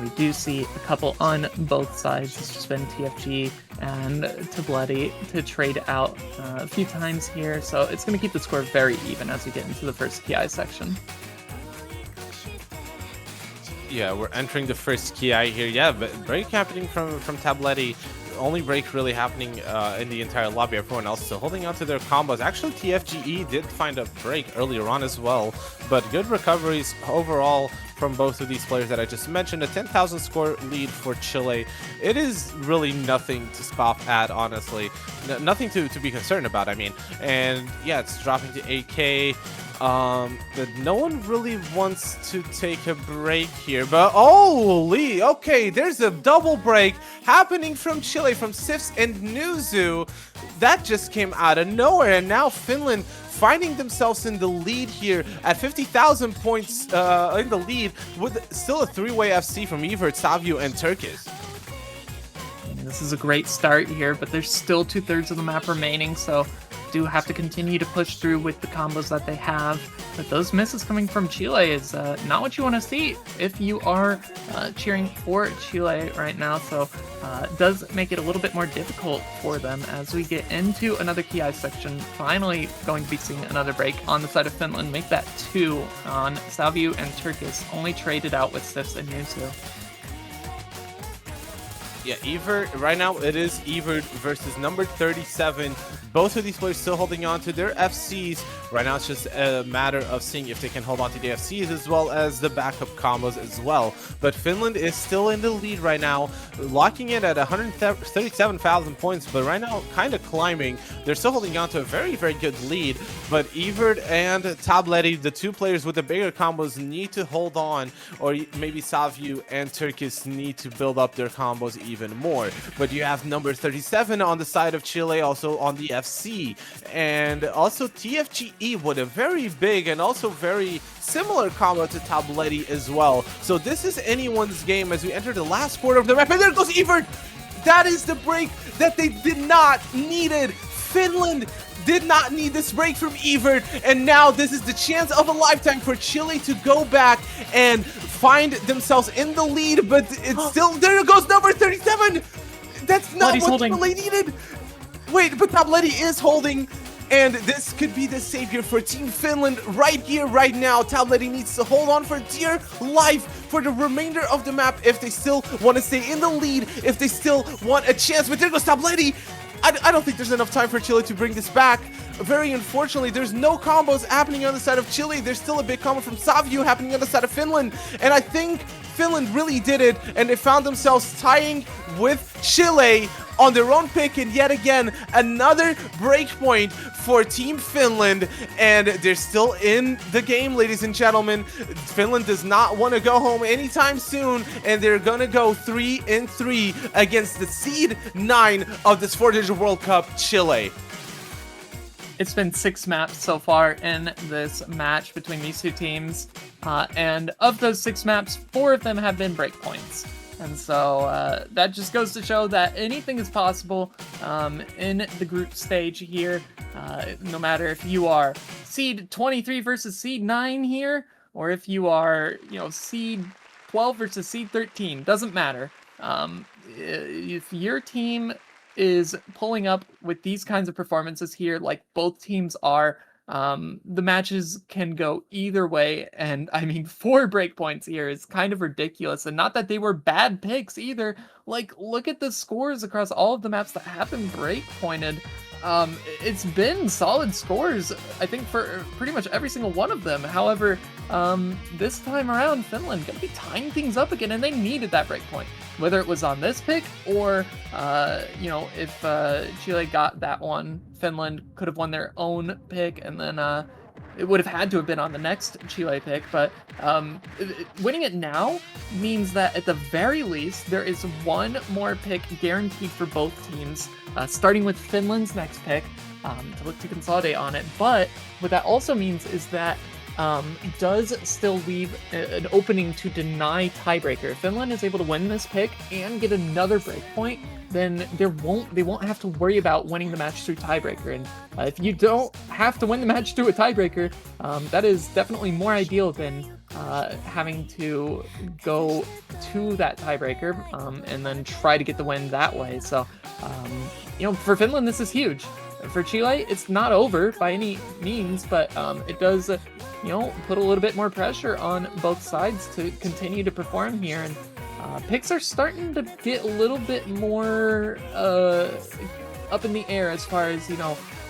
we do see a couple on both sides. It's just been TFG and Tableti to trade out a few times here, so it's going to keep the score very even as we get into the first PI section. Yeah, we're entering the first KI here. Yeah, but break happening from Tableti. Only break really happening in the entire lobby. Everyone else still holding on to their combos. Actually, TFGE did find a break earlier on as well, but good recoveries overall from both of these players that I just mentioned. A 10,000 score lead for Chile. It is really nothing to scoff at, honestly. Nothing to be concerned about, I mean. And yeah, it's dropping to 8K. But no one really wants to take a break here, but holy, okay, there's a double break happening from Chile, from Sifs and Nuzu. That just came out of nowhere, and now Finland finding themselves in the lead here at 50,000 points in the lead, with still a 3-way FC from Evert, Saviu, and Turkis. This is a great start here, but there's still 2/3 of the map remaining, so do have to continue to push through with the combos that they have. But those misses coming from Chile is not what you want to see if you are cheering for Chile right now. So it does make it a little bit more difficult for them as we get into another KI section. Finally going to be seeing another break on the side of Finland. Make that 2 on Saviu and Turkis, only traded out with Sifs and Nusu. Yeah, Evert, right now it is Evert versus number 37. Both of these players still holding on to their FCs. Right now it's just a matter of seeing if they can hold on to the FCs as well as the backup combos as well. But Finland is still in the lead right now, locking it at 137,000 points, but right now kind of climbing. They're still holding on to a very, very good lead, but Evert and Tableti, the 2 players with the bigger combos, need to hold on, or maybe Saviu and Turkis need to build up their combos even more. But you have number 37 on the side of Chile, also on the FC, and also TFGE with a very big and also very similar combo to Tabletti as well. So this is anyone's game as we enter the last quarter of the map, and there goes Evert! That is the break that they did not needed. Finland did not need this break from Evert, and now this is the chance of a lifetime for Chile to go back and find themselves in the lead, but it's still, there goes number 37! That's not what Chile needed! Wait, but Tabletti is holding, and this could be the savior for Team Finland right here, right now. Tabletti needs to hold on for dear life for the remainder of the map if they still want to stay in the lead, if they still want a chance, but there goes Tabletti! I don't think there's enough time for Chile to bring this back. Very unfortunately, there's no combos happening on the side of Chile. There's still a big combo from Savio happening on the side of Finland. And I think Finland really did it, and they found themselves tying with Chile on their own pick, and yet again, another breakpoint for Team Finland, and they're still in the game, ladies and gentlemen. Finland does not want to go home anytime soon, and they're gonna go 3-3 against the seed 9 of this 4-digit World Cup, Chile. It's been 6 maps so far in this match between these two teams, and of those 6 maps, 4 of them have been breakpoints. And so that just goes to show that anything is possible in the group stage here. No matter if you are seed 23 versus seed 9 here, or if you are, seed 12 versus seed 13, doesn't matter. If your team is pulling up with these kinds of performances here, like both teams are, the matches can go either way, and I mean 4 breakpoints here is kind of ridiculous, and not that they were bad picks either. Like, look at the scores across all of the maps that have been breakpointed. It's been solid scores, I think, for pretty much every single one of them. However, this time around, Finland gonna be tying things up again, and they needed that breakpoint. Whether it was on this pick or, if Chile got that one, Finland could have won their own pick, and then it would have had to have been on the next Chile pick. But winning it now means that at the very least, there is one more pick guaranteed for both teams, starting with Finland's next pick to look to consolidate on it. But what that also means is that does still leave an opening to deny tiebreaker. If Finland is able to win this pick and get another breakpoint, then they won't have to worry about winning the match through tiebreaker. And if you don't have to win the match through a tiebreaker, that is definitely more ideal than having to go to that tiebreaker and then try to get the win that way. So, for Finland, this is huge. For Chile, it's not over by any means, but it does, put a little bit more pressure on both sides to continue to perform here. And picks are starting to get a little bit more up in the air as far as,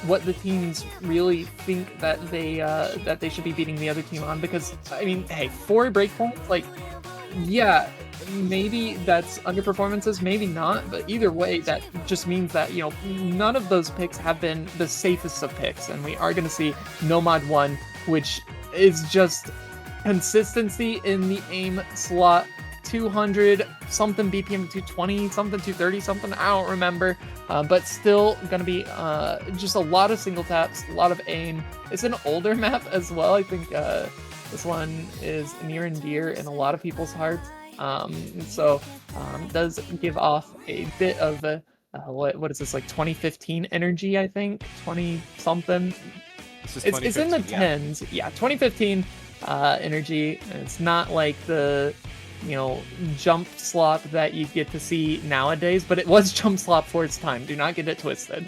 what the teams really think that they should be beating the other team on. Because, I mean, hey, 4 breakpoints, like, yeah, maybe that's underperformances, maybe not, but either way, that just means that, none of those picks have been the safest of picks, and we are going to see Nomad 1, which is just consistency in the aim slot, 200 something BPM, 220 something, 230 something, I don't remember, but still going to be just a lot of single taps, a lot of aim. It's an older map as well. I think this one is near and dear in a lot of people's hearts. Does give off a bit of a, what is this, like 2015 energy, I think? 20 something. It's in the 10s. Yeah, 2015 energy. It's not like the, jump slop that you get to see nowadays, but it was jump slop for its time. Do not get it twisted.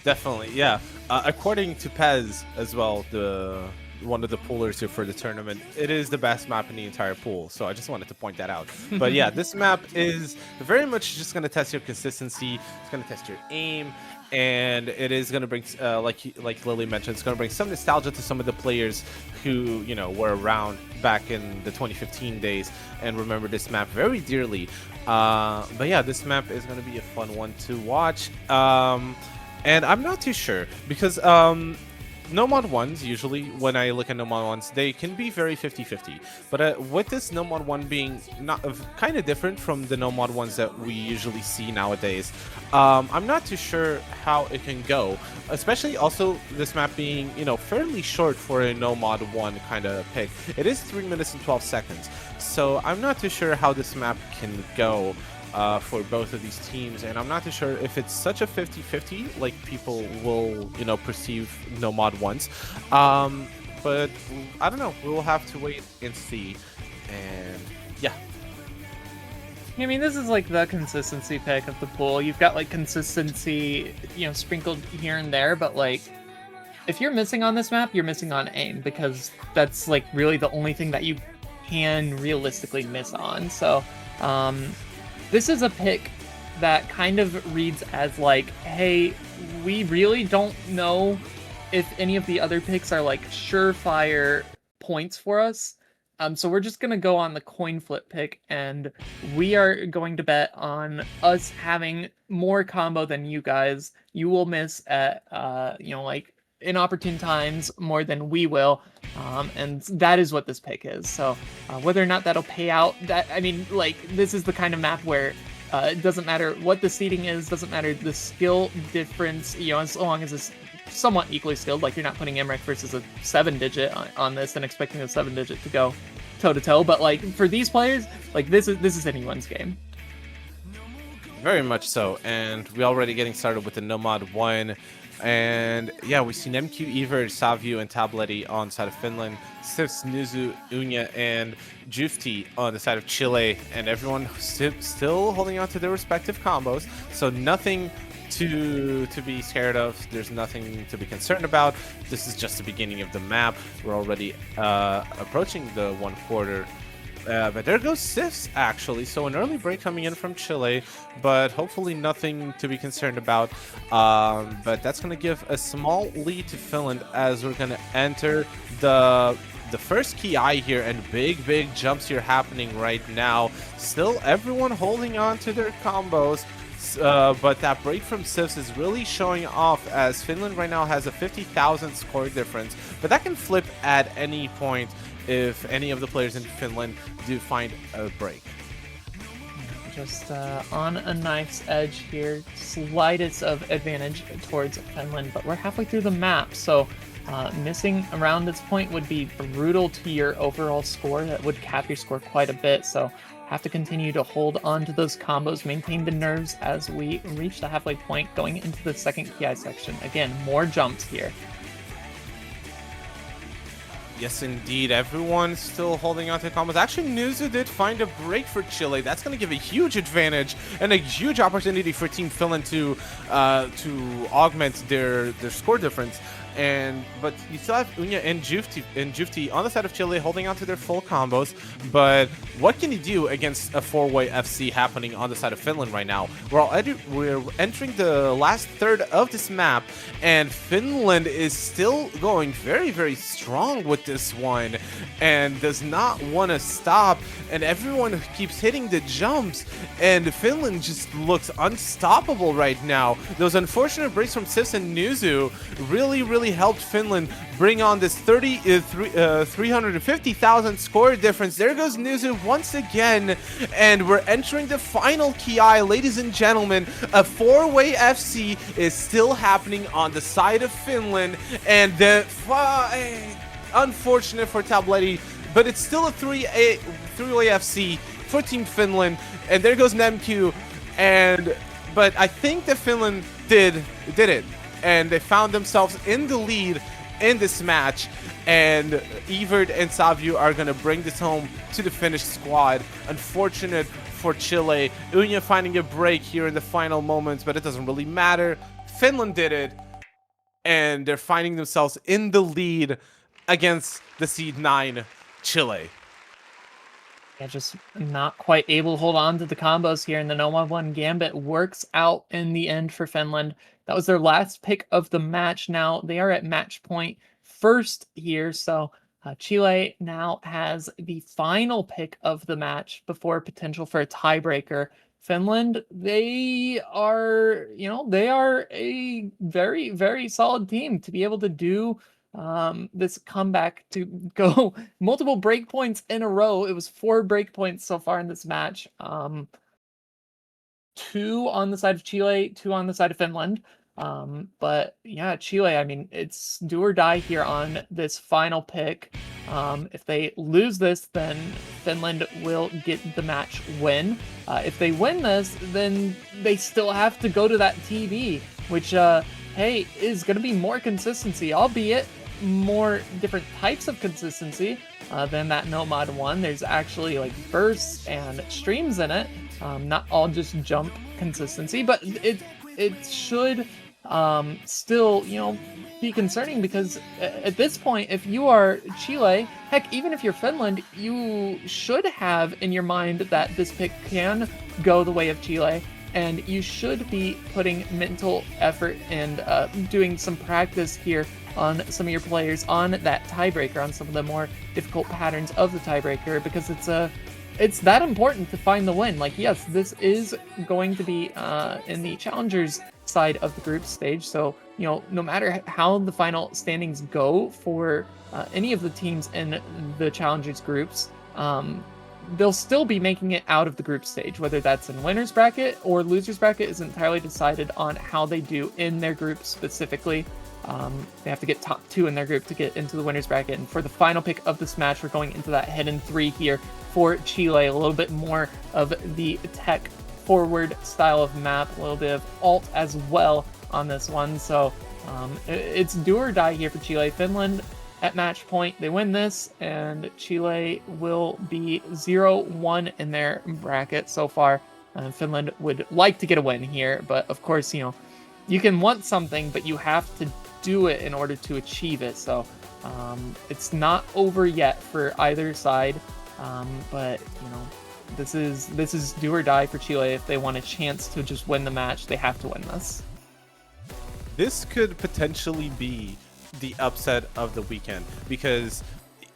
Definitely, yeah. According to Pez as well, one of the poolers here for the tournament, it is the best map in the entire pool, so I just wanted to point that out. But yeah, this map is very much just going to test your consistency, it's going to test your aim, and it is going to bring, like Lily mentioned, it's going to bring some nostalgia to some of the players who, were around back in the 2015 days and remember this map very dearly. But yeah, this map is going to be a fun one to watch. And I'm not too sure because no mod ones, usually when I look at no mod ones, they can be very 50-50. But with this no mod one being not kind of different from the no mod ones that we usually see nowadays, I'm not too sure how it can go. Especially also this map being, you know, fairly short for a no mod one kind of pick. It is 3 minutes and 12 seconds. So I'm not too sure how this map can go for both of these teams, and I'm not too sure if it's such a 50-50 like people will, you know, perceive no mod ones. But I don't know. We'll have to wait and see. And yeah. I mean, this is like the consistency pick of the pool. You've got like consistency, you know, sprinkled here and there, but like if you're missing on this map, you're missing on aim, because that's like really the only thing that you can realistically miss on. So this is a pick that kind of reads as like, hey, we really don't know if any of the other picks are like surefire points for us. So we're just going to go on the coin flip pick, and we are going to bet on us having more combo than you guys. You will miss at, you know, like inopportune times more than we will. And that is what this pick is. So whether or not that'll pay out, that, I mean, like, this is the kind of map where it doesn't matter what the seeding is, doesn't matter the skill difference, you know, as long as it's somewhat equally skilled. Like, you're not putting Emmerich versus a 7-digit on this and expecting a 7-digit to go toe-to-toe, but like for these players, like this is anyone's game. Very much so, and we're already getting started with the no mod 1. And yeah, we've seen MQ, Evert, Savio, and Tabletti on the side of Finland, Sifs, Nuzu, Unya, and Jufti on the side of Chile, and everyone still holding on to their respective combos. So nothing to be scared of. There's nothing to be concerned about. This is just the beginning of the map. We're already approaching the 1/4. But there goes Sifs, actually. So an early break coming in from Chile, but hopefully nothing to be concerned about. But that's going to give a small lead to Finland as we're going to enter the first KI here, and big jumps here happening right now. Still everyone holding on to their combos. But that break from Sifs is really showing off, as Finland right now has a 50,000 score difference. But that can flip at any point if any of the players in Finland do find a break. Just on a knife's edge here, slightest of advantage towards Finland, but we're halfway through the map, so missing around this point would be brutal to your overall score. That would cap your score quite a bit, so have to continue to hold on to those combos, maintain the nerves as we reach the halfway point going into the second KI section. Again, more jumps here. Yes, indeed. Everyone's still holding on to combos. Actually, Nuzu did find a break for Chile. That's going to give a huge advantage and a huge opportunity for Team Finland to augment their score difference. But you still have Unya and Jufti on the side of Chile holding on to their full combos. But what can you do against a 4-way FC happening on the side of Finland right now? We're entering the last third of this map, and Finland is still going very strong with this one and does not want to stop. And everyone keeps hitting the jumps, and Finland just looks unstoppable right now. Those unfortunate breaks from Sifs and Nuzu really helped Finland bring on this 350,000 score difference. There goes Nuzu once again, and we're entering the final KI, ladies and gentlemen. A 4-way FC is still happening on the side of Finland, and the unfortunate for Tabletti, but it's still a 3-way FC for Team Finland. And there goes Nemq, but I think that Finland did it, and they found themselves in the lead in this match, and Evert and Savio are going to bring this home to the Finnish squad. Unfortunate for Chile. Unya finding a break here in the final moments, but it doesn't really matter. Finland did it, and they're finding themselves in the lead against the seed 9 Chile. Yeah, just not quite able to hold on to the combos here, and the No 1 Gambit works out in the end for Finland. That was their last pick of the match. Now they are at match point first here, so Chile now has the final pick of the match before potential for a tiebreaker. Finland, they are a very solid team to be able to do this comeback to go multiple breakpoints in a row. It was 4 breakpoints so far in this match. 2 on the side of Chile, 2 on the side of Finland. But yeah, Chile, I mean, it's do or die here on this final pick. If they lose this, then Finland will get the match win. If they win this, then they still have to go to that TV, which, hey, is going to be more consistency, albeit more different types of consistency than that Nomad one. There's actually like bursts and streams in it, not all just jump consistency, but it should still, you know, be concerning, because at this point, if you are Chile, heck, even if you're Finland, you should have in your mind that this pick can go the way of Chile, and you should be putting mental effort and doing some practice here on some of your players on that tiebreaker, on some of the more difficult patterns of the tiebreaker, because it's that important to find the win. Like, yes, this is going to be in the challengers side of the group stage, so, you know, no matter how the final standings go for any of the teams in the challengers groups, they'll still be making it out of the group stage. Whether that's in winner's bracket or loser's bracket is entirely decided on how they do in their group specifically. They have to get top 2 in their group to get into the winner's bracket. And for the final pick of this match, we're going into that hidden 3 here for Chile. A little bit more of the tech forward style of map, a little bit of alt as well on this one. So it's do or die here for Chile. Finland at match point, they win this, and Chile will be 0-1 in their bracket so far. Finland would like to get a win here, but of course, you know, you can want something, but you have to do it in order to achieve it. So it's not over yet for either side, but you know, this is do or die for Chile. If they want a chance to just win the match, they have to win this. This could potentially be the upset of the weekend, because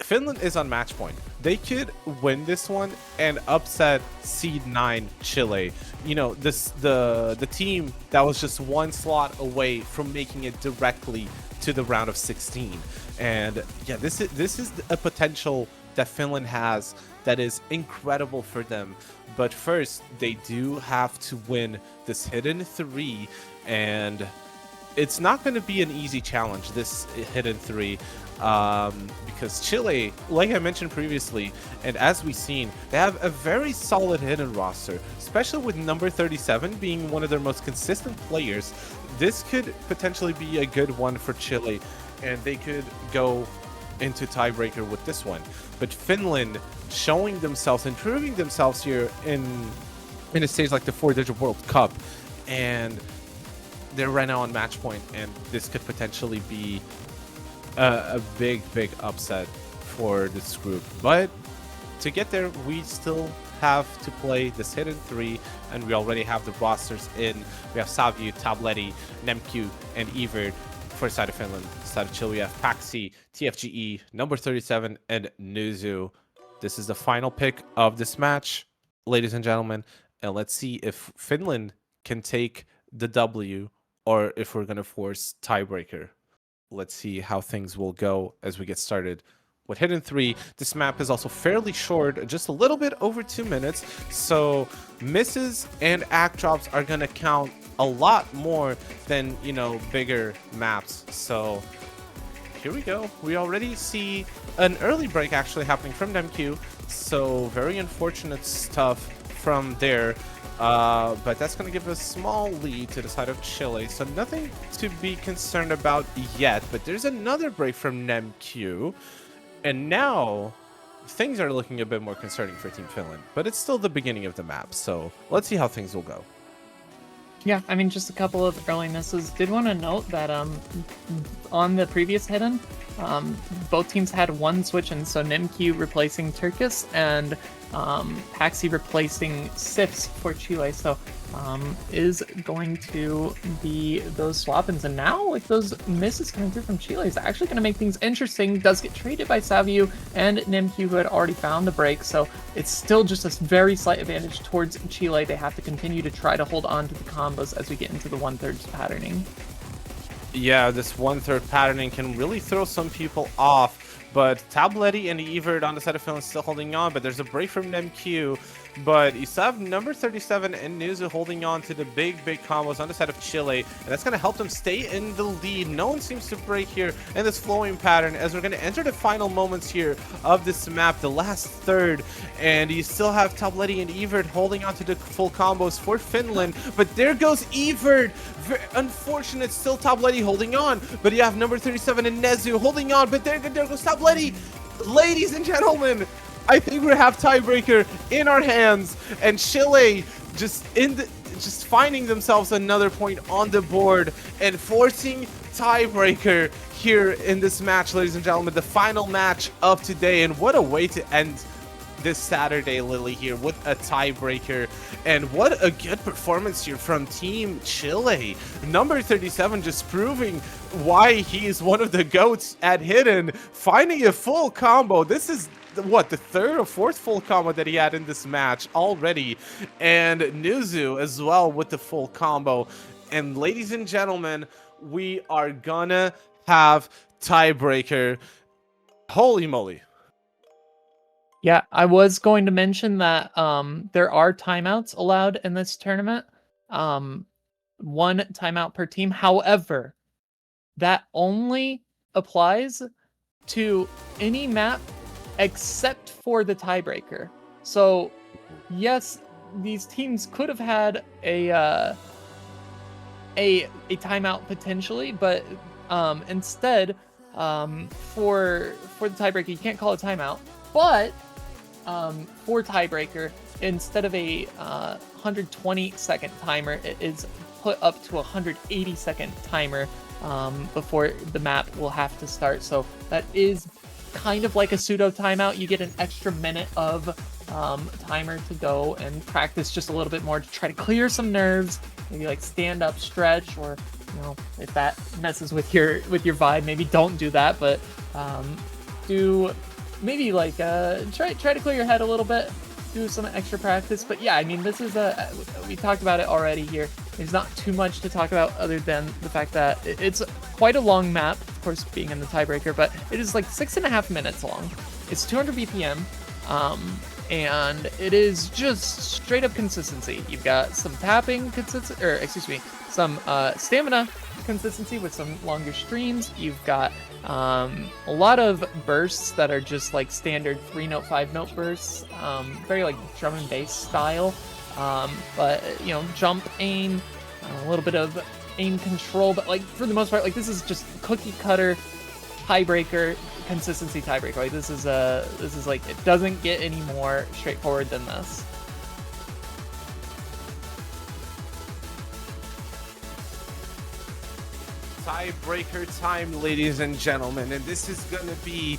Finland is on match point. They could win this one and upset seed 9 Chile. You know, the team that was just one slot away from making it directly to the round of 16. And yeah, this is a potential that Finland has that is incredible for them. But first, they do have to win this hidden 3, and it's not going to be an easy challenge, this hidden 3, because Chile, like I mentioned previously, and as we've seen, they have a very solid hidden roster, especially with number 37 being one of their most consistent players. This could potentially be a good one for Chile, and they could go into tiebreaker with this one. But Finland showing themselves, improving themselves here in a stage like the 4-digit World Cup, and they're right now on match point, and this could potentially be a big upset for this group. But to get there, we still have to play this hidden 3, and we already have the rosters in. We have Savio, Tabletti, Nemcu, and Evert. For side of Finland, side of Chile, we have Paxi, TFGE, number 37, and Nuzu. This is the final pick of this match, ladies and gentlemen, and let's see if Finland can take the W, or if we're going to force tiebreaker. Let's see how things will go as we get started with hidden 3. This map is also fairly short, just a little bit over 2 minutes, so misses and act drops are going to count a lot more than, you know, bigger maps. So here we go. We already see an early break actually happening from Nemcu, so very unfortunate stuff from there. But that's going to give a small lead to the side of Chile, so nothing to be concerned about yet. But there's another break from Nemcu, and now things are looking a bit more concerning for Team Finland. But it's still the beginning of the map, so let's see how things will go. Yeah, I mean, just a couple of early misses. Did want to note that on the previous hidden, both teams had one switch, and so Nemcu replacing Turkis and Paxi replacing Sifs for Chile. So is going to be those swap-ins, and now with those misses coming through from Chile is actually going to make things interesting. Does get traded by Savio and Nemcu, who had already found the break, so it's still just a very slight advantage towards Chile. They have to continue to try to hold on to the combos as we get into the 1/3 patterning. Yeah, this 1/3 patterning can really throw some people off. But Tabletti and Evert on the side of Finland still holding on, but there's a break from NemQ. But you still have number 37 and Nuzu holding on to the big combos on the side of Chile, and that's going to help them stay in the lead. No one seems to break here in this flowing pattern as we're going to enter the final moments here of this map, the last third, and you still have Tabletti and Evert holding on to the full combos for Finland, but there goes Evert. Unfortunate, still Tabletti holding on, but you have number 37 and Nezu holding on, but there goes Tabletti. Ladies and gentlemen, I think we have tiebreaker in our hands, and Chile just finding themselves another point on the board and forcing tiebreaker here in this match, ladies and gentlemen, the final match of today. And what a way to end this Saturday, Lily, here with a tiebreaker. And what a good performance here from Team Chile. Number 37 just proving why he is one of the GOATs at Hidden, finding a full combo. This is what, the third or fourth full combo that he had in this match already, and Nuzu as well with the full combo. And ladies and gentlemen, we are gonna have tiebreaker. Holy moly. Yeah, I was going to mention that there are timeouts allowed in this tournament. One timeout per team. However, that only applies to any map except for the tiebreaker. So, yes, these teams could have had a timeout potentially, but instead, for the tiebreaker, you can't call it timeout. But for tiebreaker, instead of a 120-second timer, it is put up to a 180-second timer before the map will have to start. So that is kind of like a pseudo timeout. You get an extra minute of timer to go and practice just a little bit more to try to clear some nerves. Maybe like stand up stretch, or you know, if that messes with your vibe, maybe don't do that. But do maybe like try to clear your head a little bit. Do some extra practice. But yeah, I mean, this is we talked about it already here. There's not too much to talk about other than the fact that it's quite a long map, of course, being in the tiebreaker, but it is like 6.5 minutes long. It's 200 BPM, and it is just straight up consistency. You've got some tapping consistency, or excuse me, some stamina consistency with some longer streams. You've got a lot of bursts that are just like standard 3-note, 5-note bursts, very like drum and bass style. But you know, jump, aim, a little bit of aim control, but like for the most part, like this is just cookie cutter tiebreaker consistency tiebreaker. Like this is like, it doesn't get any more straightforward than this. Tiebreaker time, ladies and gentlemen, and this is gonna be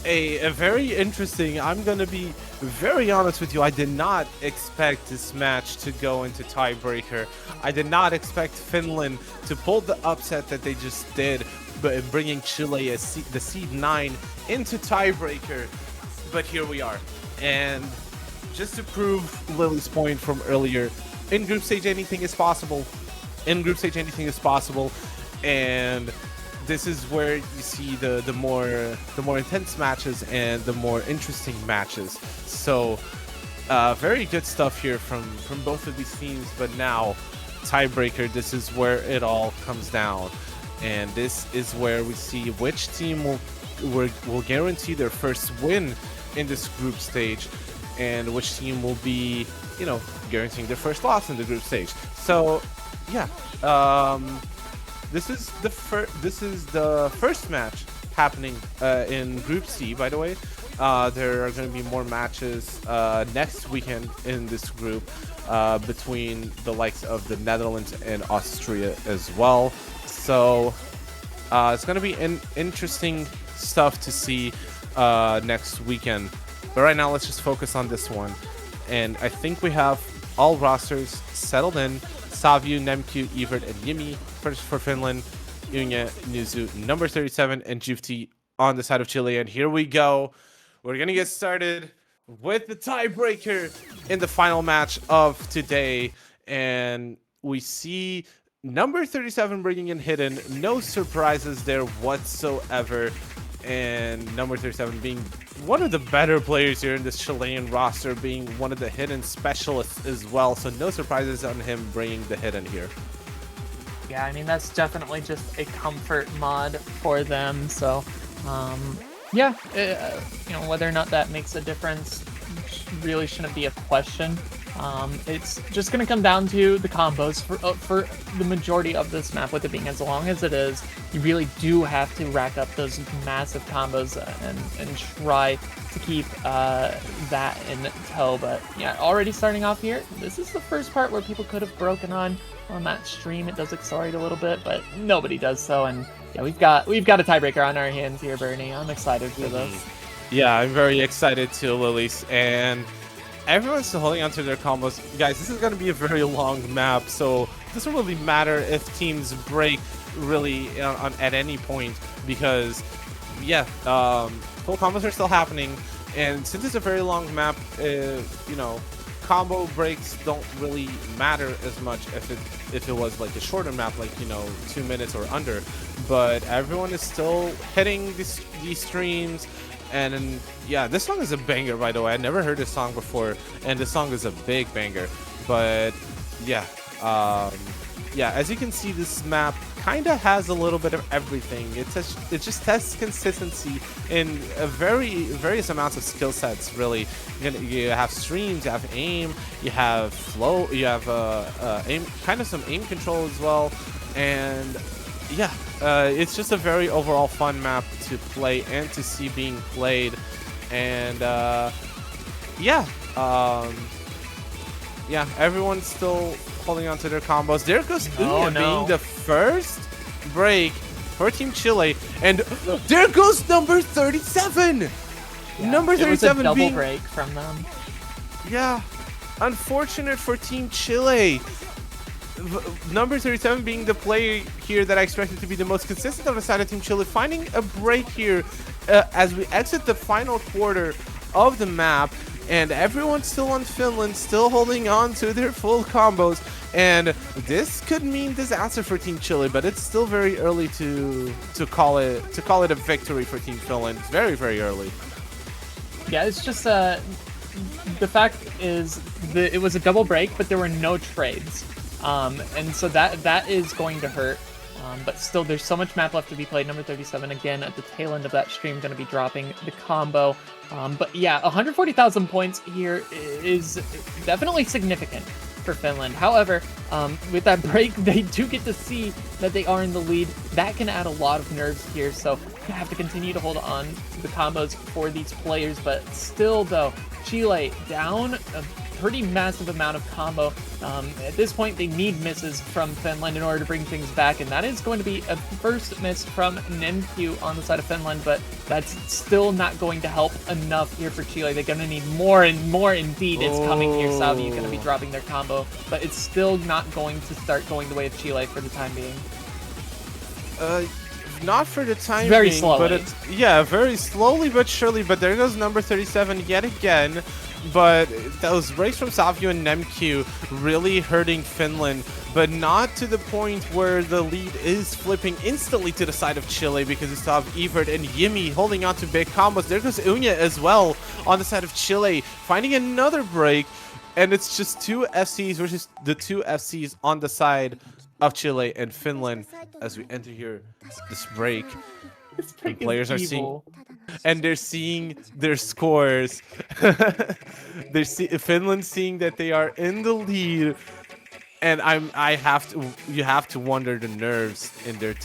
a very interesting. I'm gonna be very honest with you. I did not expect this match to go into tiebreaker. I did not expect Finland to pull the upset that they just did, but bringing Chile the seed 9 into tiebreaker. But here we are, and just to prove Lily's point from earlier, in group stage anything is possible. In group stage anything is possible, and this is where you see the more intense matches and the more interesting matches. So very good stuff here from both of these teams. But now tiebreaker, this is where it all comes down, and this is where we see which team will guarantee their first win in this group stage, and which team will be, you know, guaranteeing their first loss in the group stage. So yeah, this is the first match happening in Group C, by the way. There are going to be more matches next weekend in this group between the likes of the Netherlands and Austria as well. So it's going to be interesting stuff to see next weekend. But right now, let's just focus on this one. And I think we have all rosters settled in. Savio, Nemcu, Evert, and Yimi for Finland. Unya, Nuzu, number 37, and Jufti on the side of Chile. And here we go. We're going to get started with the tiebreaker in the final match of today. And we see Number 37 bringing in hidden, no surprises there whatsoever. And number 37 being one of the better players here in this Chilean roster, being one of the hidden specialists as well. So no surprises on him bringing the hidden here. Yeah, I mean, that's definitely just a comfort mod for them. So, yeah, you know, whether or not that makes a difference really shouldn't be a question. It's just going to come down to the combos for the majority of this map, with it being as long as it is. You really do have to rack up those massive combos and try to keep that in tow. But yeah, already starting off here, this is the first part where people could have broken on that stream. It does accelerate a little bit, but nobody does so. And yeah, we've got a tiebreaker on our hands here, Bernie. I'm excited for this. Yeah, I'm very excited too, Lilies. And everyone's still holding on to their combos. Guys, this is going to be a very long map, so it doesn't really matter if teams break really at any point, because, yeah, full combos are still happening. And since it's a very long map, you know, combo breaks don't really matter as much if it was like a shorter map, like, you know, 2 minutes or under. But everyone is still hitting these streams. And yeah, this song is a banger, by the way. I never heard this song before, and this song is a big banger. But yeah, yeah, as you can see, this map kind of has a little bit of everything. It just tests consistency in various amounts of skill sets. Really, you have streams, you have aim, you have flow, you have aim, kind of some aim control as well, and yeah, it's just a very overall fun map to play and to see being played. And yeah, yeah, everyone's still holding on to their combos. There goes Unya being the first break for Team Chile, and there goes number 37. Yeah, number 37 it was a double being break from them. Yeah, unfortunate for Team Chile. Number 37 being the player here that I expected to be the most consistent on the side of Team Chile, finding a break here as we exit the final quarter of the map, and everyone's still on Finland, still holding on to their full combos, and this could mean disaster for Team Chile, but it's still very early to call it a victory for Team Finland. It's very, very early. Yeah, it's just the fact is that it was a double break, but there were no trades. And so that is going to hurt, but still there's so much map left to be played. Number 37 again at the tail end of that stream going to be dropping the combo, but yeah, 140,000 points here is definitely significant for Finland. However, with that break, they do get to see that they are in the lead. That can add a lot of nerves here, so you have to continue to hold on to the combos for these players. But still though, Chile down a pretty massive amount of combo. At this point, they need misses from Finland in order to bring things back, and that is going to be a first miss from Nemq on the side of Finland, but that's still not going to help enough here for Chile. They're going to need more and more. Indeed, it's coming here. Saudi is going to be dropping their combo, but it's still not going to start going the way of Chile for the time being. Not for the time being. Very slowly. But it's, yeah, very slowly but surely. But there goes number 37 yet again. But those breaks from Savio and Nemq really hurting Finland, but not to the point where the lead is flipping instantly to the side of Chile, because you still have Evert and Yimi holding on to big combos. There goes Unya as well on the side of Chile, finding another break, and it's just two FCs versus the two FCs on the side of Chile and Finland as we enter here this break. And players are seeing, and they're seeing their scores. Finland seeing that they are in the lead, and you have to wonder the nerves in their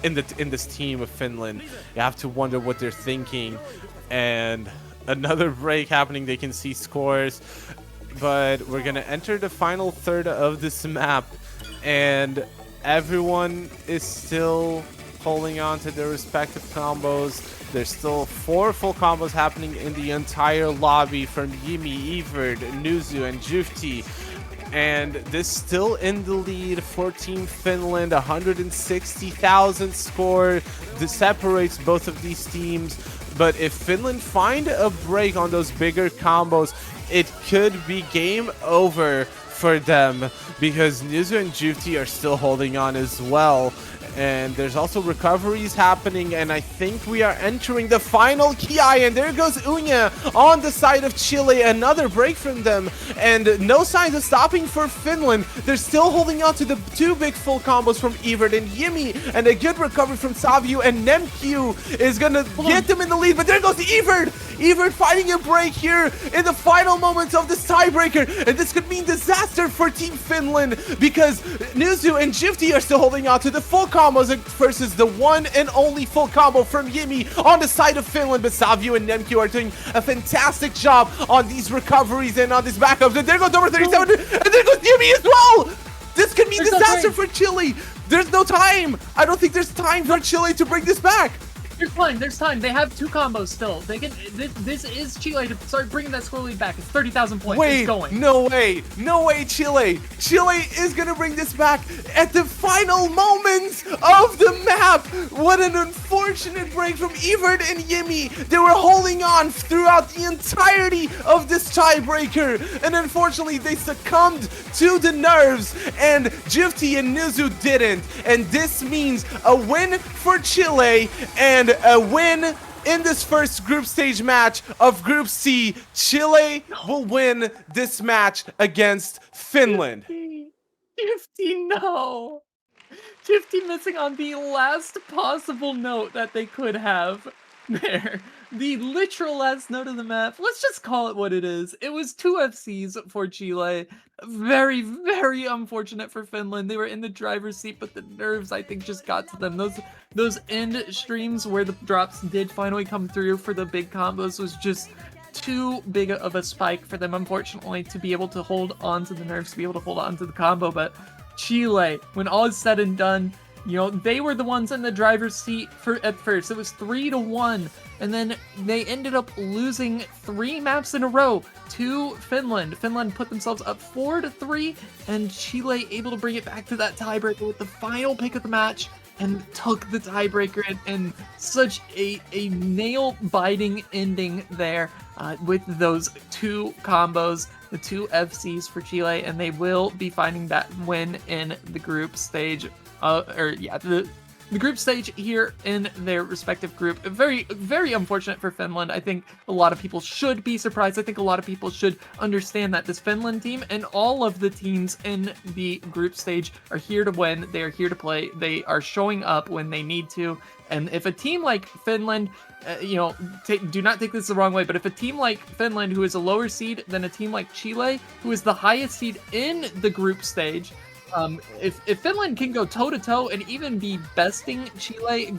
in this team of Finland. You have to wonder what they're thinking, and another break happening. They can see scores, but we're gonna enter the final third of this map, and everyone is still holding on to their respective combos. There's still 4 full combos happening in the entire lobby from Yimi, Evert, Nuzu, and Jufti. And this still in the lead for Team Finland. 160,000 score. This separates both of these teams. But if Finland find a break on those bigger combos, it could be game over for them because Nizu and Jufti are still holding on as well. And there's also recoveries happening, and I think we are entering the final Ki, and there goes Unya on the side of Chile. Another break from them, and no signs of stopping for Finland. They're still holding on to the two big full combos from Evert and Yimi, and a good recovery from Savio, and Nemq is gonna get them in the lead, but there goes Evert! Evert finding a break here in the final moments of this tiebreaker, and this could mean disaster for Team Finland because Nizu and Jifty are still holding on to the full combos versus the one and only full combo from Yimi on the side of Finland, but Savio and Nemq are doing a fantastic job on these recoveries and on these backups, and there goes number 37, and there goes Yimi as well! This could mean disaster for Chile! There's no time! I don't think there's time for Chile to bring this back! There's time. There's time. They have two combos still. They can. This is Chile to start bringing that score lead back. It's 30,000 points. Wait, it's going. no way, no way, Chile. Chile is gonna bring this back at the final moments of the map. What an unfortunate break from Evert and Yimi. They were holding on throughout the entirety of this tiebreaker, and unfortunately they succumbed to the nerves, and Jifty and Nizu didn't. And this means a win for Chile and a win in this first group stage match of Group C. Chile will win this match against Finland. Jifty, no. Jifty missing on the last possible note that they could have there. The literal last note of the map. Let's just call it what it is. It was 2 FCs for Chile. Very, very unfortunate for Finland. They were in the driver's seat, but the nerves, I think, just got to them. Those end streams where the drops did finally come through for the big combos was just too big of a spike for them, unfortunately, to be able to hold on to the nerves, to be able to hold on to the combo. But Chile, when all is said and done, you know, they were the ones in the driver's seat at first. It was 3-1, and then they ended up losing 3 maps in a row to Finland. Finland put themselves up 4-3, and Chile able to bring it back to that tiebreaker with the final pick of the match and took the tiebreaker, and such a nail-biting ending there with those 2 combos, the 2 FCs for Chile, and they will be finding that win in the group stage. The group stage here in their respective group. Very, very unfortunate for Finland. I think a lot of people should be surprised. I think a lot of people should understand that this Finland team and all of the teams in the group stage are here to win. They are here to play. They are showing up when they need to. And if a team like Finland, do not take this the wrong way, but if a team like Finland, who is a lower seed than a team like Chile, who is the highest seed in the group stage, if Finland can go toe-to-toe and even be besting Chile,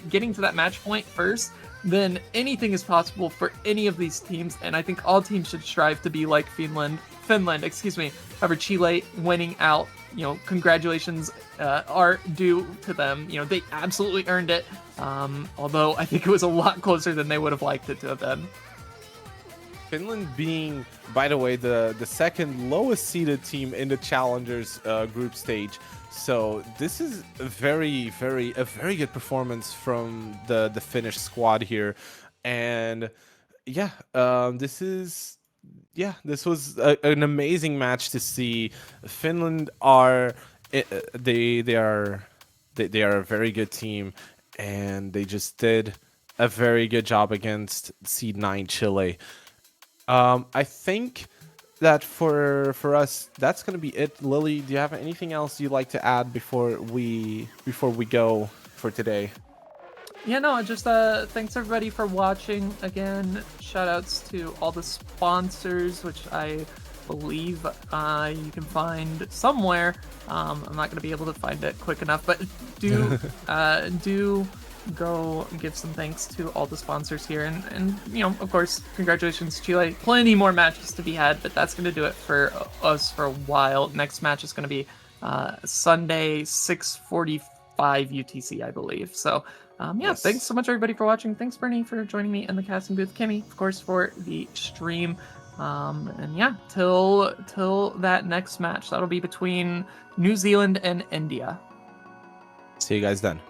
getting to that match point first, then anything is possible for any of these teams, and I think all teams should strive to be like Finland, However, Chile winning out, congratulations are due to them. They absolutely earned it, although I think it was a lot closer than they would have liked it to have been. Finland being, by the way, the second lowest seeded team in the Challengers group stage. So this is a very good performance from the Finnish squad here. And this was an amazing match to see. Finland are a very good team, and they just did a very good job against seed 9 Chile. I think that for us, that's gonna be it. Lily, do you have anything else you'd like to add before we go for today? Yeah, no, just thanks everybody for watching. Again, shout outs to all the sponsors, which I believe you can find somewhere. I'm not gonna be able to find it quick enough, but do go give some thanks to all the sponsors here, and of course, congratulations Chile. Plenty more matches to be had, but that's going to do it for us for a while. Next match is going to be Sunday 6:45 UTC, I believe. So yes. Thanks so much everybody for watching. Thanks Bernie for joining me in the casting booth, Kimmy of course for the stream, and yeah, till that next match, that'll be between New Zealand and India. See you guys then.